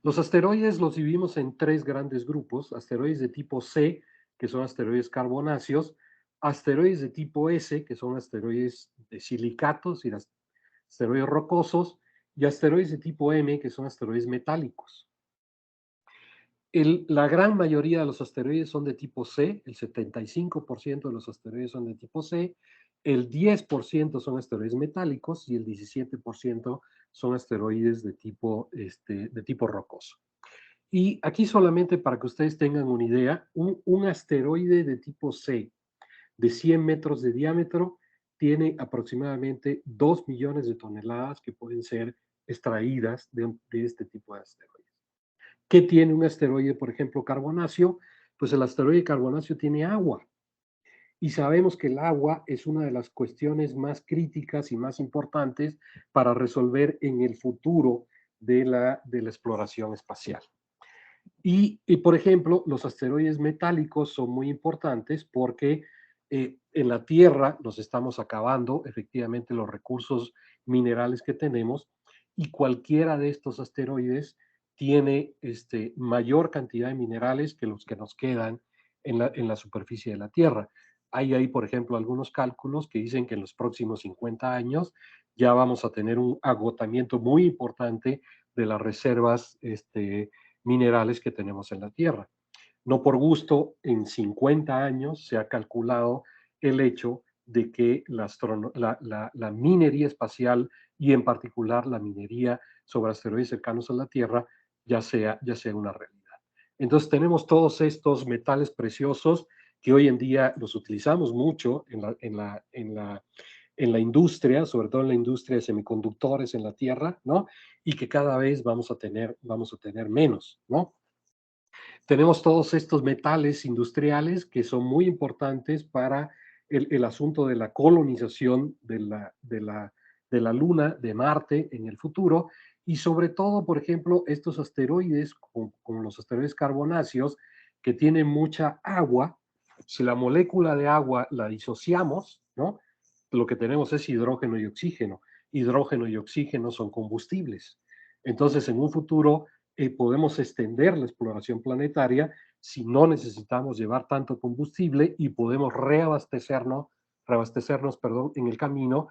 Los asteroides los dividimos en 3 grandes grupos: asteroides de tipo C, que son asteroides carbonáceos; asteroides de tipo S, que son asteroides de silicatos y asteroides rocosos; y asteroides de tipo M, que son asteroides metálicos. La gran mayoría de los asteroides son de tipo C, el 75% de los asteroides son de tipo C, el 10% son asteroides metálicos y el 17% son asteroides de tipo rocoso. Y aquí solamente para que ustedes tengan una idea, un asteroide de tipo C de 100 metros de diámetro tiene aproximadamente 2 millones de toneladas que pueden ser extraídas de este tipo de asteroides. ¿Qué tiene un asteroide, por ejemplo, carbonáceo? Pues el asteroide carbonáceo tiene agua. Y sabemos que el agua es una de las cuestiones más críticas y más importantes para resolver en el futuro de la exploración espacial. Por ejemplo, los asteroides metálicos son muy importantes porque en la Tierra nos estamos acabando efectivamente los recursos minerales que tenemos y cualquiera de estos asteroides tiene mayor cantidad de minerales que los que nos quedan en la superficie de la Tierra. Hay ahí, por ejemplo, algunos cálculos que dicen que en los próximos 50 años ya vamos a tener un agotamiento muy importante de las reservas minerales que tenemos en la Tierra. No por gusto, en 50 años se ha calculado el hecho de que la minería espacial y en particular la minería sobre asteroides cercanos a la Tierra ya sea una realidad. Entonces tenemos todos estos metales preciosos que hoy en día los utilizamos mucho en la industria, sobre todo en la industria de semiconductores en la Tierra, ¿no? Y que cada vez vamos a tener menos, ¿no? Tenemos todos estos metales industriales que son muy importantes para el asunto de la colonización de la Luna, de Marte en el futuro, y sobre todo, por ejemplo, estos asteroides, como los asteroides carbonáceos, que tienen mucha agua. Si la molécula de agua la disociamos, ¿no? Lo que tenemos es hidrógeno y oxígeno. Hidrógeno y oxígeno son combustibles. Entonces, en un futuro podemos extender la exploración planetaria si no necesitamos llevar tanto combustible y podemos reabastecernos en el camino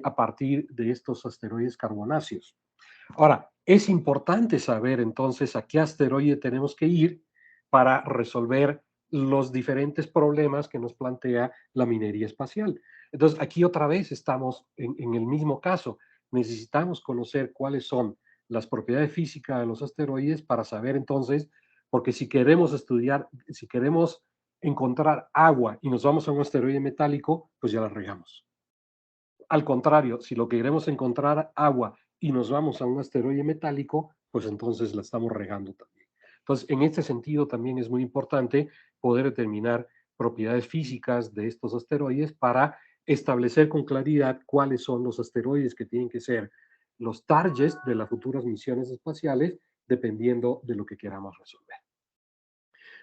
a partir de estos asteroides carbonáceos. Ahora, es importante saber entonces a qué asteroide tenemos que ir para resolver los diferentes problemas que nos plantea la minería espacial. Entonces, aquí otra vez estamos en el mismo caso. Necesitamos conocer cuáles son las propiedades físicas de los asteroides para saber entonces, porque si queremos estudiar, si queremos encontrar agua y nos vamos a un asteroide metálico, pues ya la regamos. Al contrario, si lo que queremos encontrar agua y nos vamos a un asteroide metálico, pues entonces la estamos regando también. Entonces, en este sentido también es muy importante poder determinar propiedades físicas de estos asteroides para establecer con claridad cuáles son los asteroides que tienen que ser los targets de las futuras misiones espaciales, dependiendo de lo que queramos resolver.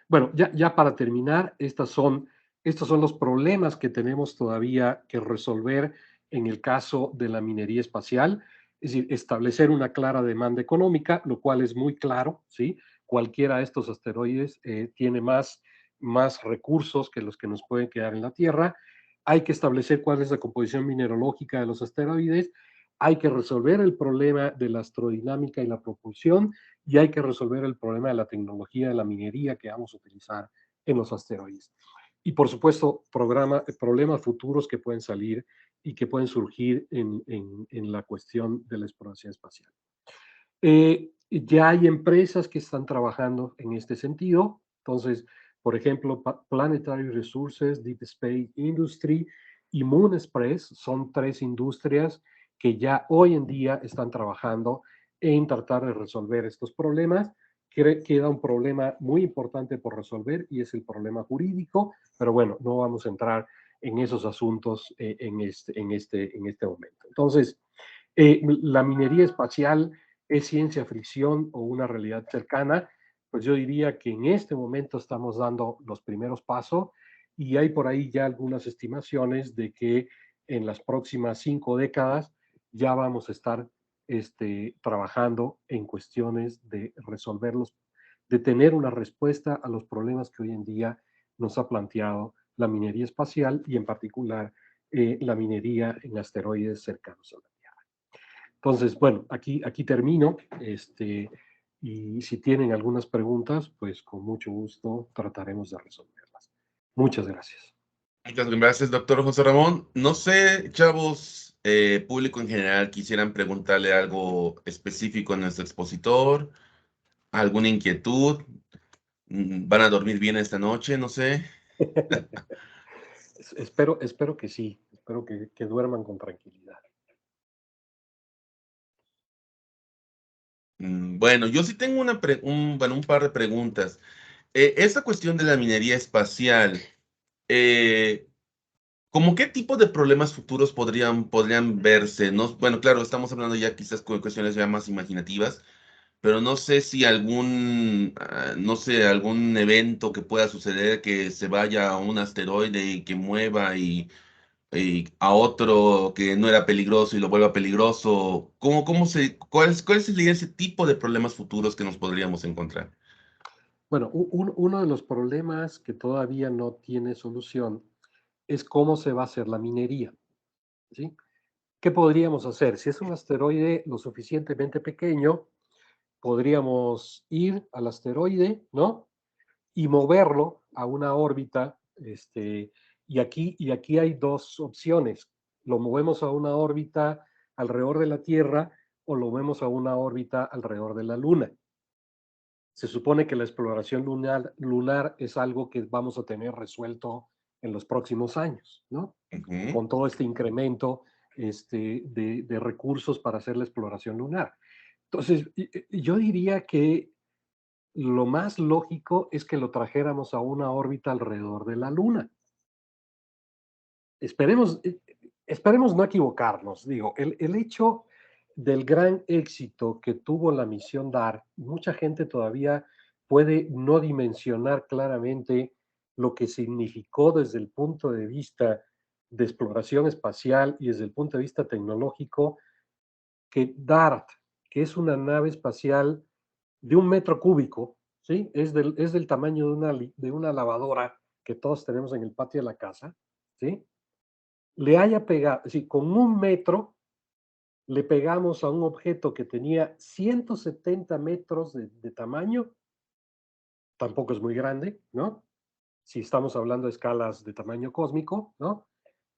Bueno, ya para terminar, estos son los problemas que tenemos todavía que resolver en el caso de la minería espacial, es decir, establecer una clara demanda económica, lo cual es muy claro, ¿sí? Cualquiera de estos asteroides tiene más recursos que los que nos pueden quedar en la Tierra. Hay que establecer cuál es la composición mineralógica de los asteroides. Hay que resolver el problema de la astrodinámica y la propulsión y hay que resolver el problema de la tecnología de la minería que vamos a utilizar en los asteroides. Y por supuesto, problemas futuros que pueden salir y que pueden surgir en la cuestión de la exploración espacial. Ya hay empresas que están trabajando en este sentido. Entonces, por ejemplo, Planetary Resources, Deep Space Industry y Moon Express son 3 industrias que ya hoy en día están trabajando en tratar de resolver estos problemas. Queda un problema muy importante por resolver y es el problema jurídico, pero bueno, no vamos a entrar en esos asuntos en este momento. Entonces, la minería espacial es ciencia ficción o una realidad cercana. Pues yo diría que en este momento estamos dando los primeros pasos y hay por ahí ya algunas estimaciones de que en las próximas 5 décadas ya vamos a estar trabajando en cuestiones de resolverlos, de tener una respuesta a los problemas que hoy en día nos ha planteado la minería espacial y en particular la minería en asteroides cercanos a la Tierra. Entonces, bueno, aquí termino. Y si tienen algunas preguntas, pues con mucho gusto trataremos de resolverlas. Muchas gracias. Muchas gracias, doctor José Ramón. No sé, chavos, público en general, quisieran preguntarle algo específico a nuestro expositor. ¿Alguna inquietud? ¿Van a dormir bien esta noche? No sé. Espero que sí, espero que duerman con tranquilidad. Bueno, yo sí tengo bueno, un par de preguntas. Esta cuestión de la minería espacial, eh, ¿cómo qué tipo de problemas futuros podrían verse? No, bueno, claro, estamos hablando ya quizás con cuestiones ya más imaginativas, pero no sé si no sé, algún evento que pueda suceder que se vaya a un asteroide y que mueva y a otro que no era peligroso y lo vuelva peligroso. ¿Cuál sería ese tipo de problemas futuros que nos podríamos encontrar? Bueno, uno de los problemas que todavía no tiene solución es cómo se va a hacer la minería, ¿sí? ¿Qué podríamos hacer? Si es un asteroide lo suficientemente pequeño, podríamos ir al asteroide, ¿no? Y moverlo a una órbita, y aquí hay dos opciones. Lo movemos a una órbita alrededor de la Tierra o lo movemos a una órbita alrededor de la Luna. Se supone que la exploración lunar es algo que vamos a tener resuelto en los próximos años, ¿no? Ujú. Con todo este incremento de recursos para hacer la exploración lunar. Entonces, yo diría que lo más lógico es que lo trajéramos a una órbita alrededor de la Luna. Esperemos, esperemos no equivocarnos. Digo, el hecho del gran éxito que tuvo la misión DART, mucha gente todavía puede no dimensionar claramente lo que significó desde el punto de vista de exploración espacial y desde el punto de vista tecnológico, que DART, que es una nave espacial de 1 metro cúbico, ¿sí? Es del tamaño de una lavadora que todos tenemos en el patio de la casa, ¿sí? Le haya pegado, es decir, con 1 metro le pegamos a un objeto que tenía 170 metros de tamaño, tampoco es muy grande, ¿no? Si estamos hablando de escalas de tamaño cósmico, ¿no?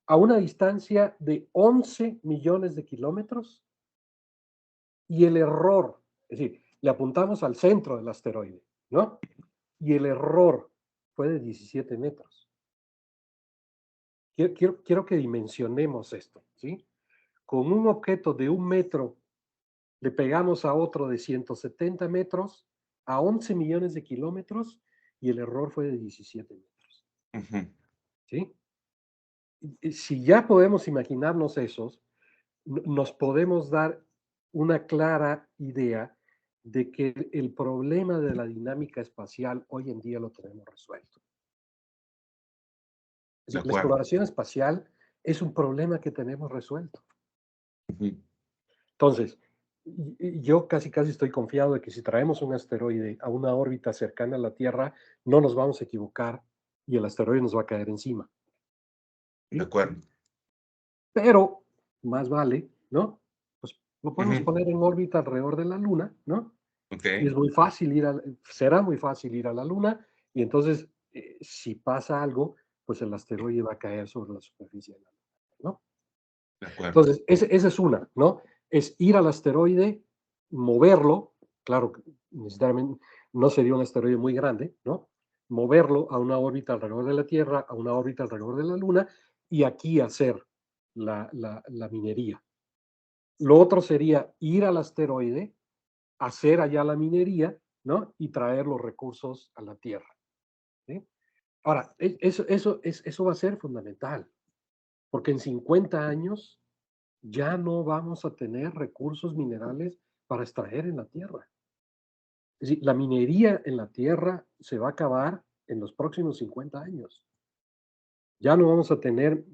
A una distancia de 11 millones de kilómetros, y el error, es decir, le apuntamos al centro del asteroide, ¿no? Y el error fue de 17 metros. Quiero que dimensionemos esto, ¿sí? Con un objeto de 1 metro le pegamos a otro de 170 metros a 11 millones de kilómetros y el error fue de 17 metros, Ujú. ¿sí? Y si ya podemos imaginarnos esos, nos podemos dar una clara idea de que el problema de la dinámica espacial hoy en día lo tenemos resuelto. Es De decir, la acuerdo. exploración espacial es un problema que tenemos resuelto. Ujú. Entonces, yo casi estoy confiado de que si traemos un asteroide a una órbita cercana a la Tierra, no nos vamos a equivocar y el asteroide nos va a caer encima, De ¿sí? acuerdo. Pero más vale, ¿no? Pues lo podemos Ujú. poner en órbita alrededor de la Luna, ¿no? Y Ok. es muy fácil será muy fácil ir a la Luna, y entonces, si pasa algo, pues el asteroide va a caer sobre la superficie de la Luna, ¿no? De acuerdo. Entonces, esa es una, ¿no? Es ir al asteroide, moverlo, claro, que necesariamente no sería un asteroide muy grande, ¿no? Moverlo a una órbita alrededor de la Tierra, a una órbita alrededor de la Luna, y aquí hacer la minería. Lo otro sería ir al asteroide, hacer allá la minería, ¿no? Y traer los recursos a la Tierra, ¿sí? Ahora, eso va a ser fundamental, porque en 50 años ya no vamos a tener recursos minerales para extraer en la Tierra. Es decir, la minería en la Tierra se va a acabar en los próximos 50 años. Ya no vamos a tener,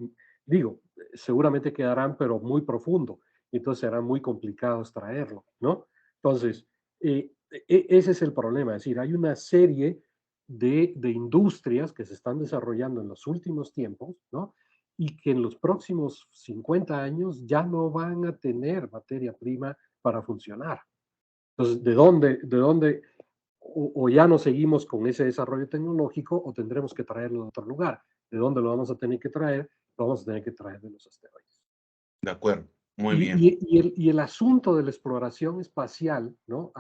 digo, seguramente quedarán, pero muy profundo, y entonces será muy complicado extraerlo, ¿no? Entonces, ese es el problema, es decir, hay una serie de industrias que se están desarrollando en los últimos tiempos, ¿no? Y que en los próximos 50 años ya no van a tener materia prima para funcionar. Entonces, ¿de dónde o ya no seguimos con ese desarrollo tecnológico o tendremos que traerlo de otro lugar? ¿De dónde lo vamos a tener que traer? Lo vamos a tener que traer de los asteroides. De acuerdo. Muy bien. Y el asunto de la exploración espacial, ¿no?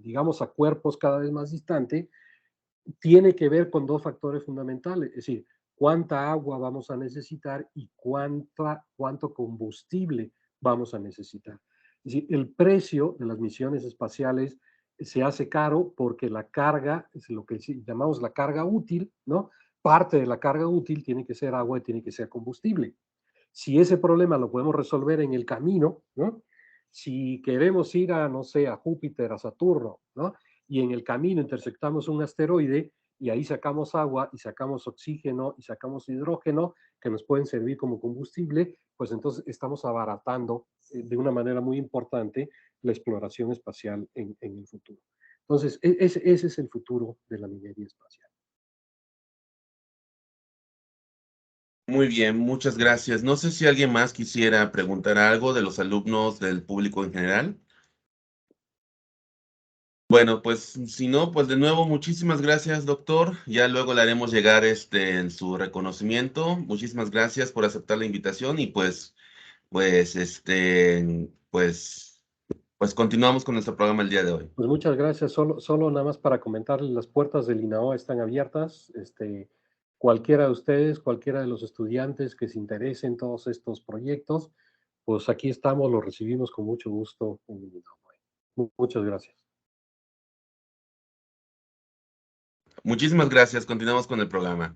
Digamos, a cuerpos cada vez más distantes, tiene que ver con dos factores fundamentales, es decir, cuánta agua vamos a necesitar y cuánto combustible vamos a necesitar. Es decir, el precio de las misiones espaciales se hace caro porque la carga, es lo que llamamos la carga útil, ¿no? Parte de la carga útil tiene que ser agua y tiene que ser combustible. Si ese problema lo podemos resolver en el camino, ¿no? Si queremos ir a, no sé, a Júpiter, a Saturno, ¿no? Y en el camino intersectamos un asteroide y ahí sacamos agua y sacamos oxígeno y sacamos hidrógeno que nos pueden servir como combustible, pues entonces estamos abaratando de una manera muy importante la exploración espacial en el futuro. Entonces, ese es el futuro de la minería espacial. Muy bien, muchas gracias. No sé si alguien más quisiera preguntar algo de los alumnos, del público en general. Bueno, pues si no, pues de nuevo, muchísimas gracias, doctor. Ya luego le haremos llegar en su reconocimiento. Muchísimas gracias por aceptar la invitación y pues continuamos con nuestro programa el día de hoy. Pues muchas gracias. Solo nada más para comentarles, las puertas del INAO están abiertas. Cualquiera de ustedes, cualquiera de los estudiantes que se interesen en todos estos proyectos, pues aquí estamos, los recibimos con mucho gusto en el INAO. Muchas gracias. Muchísimas gracias. Continuamos con el programa.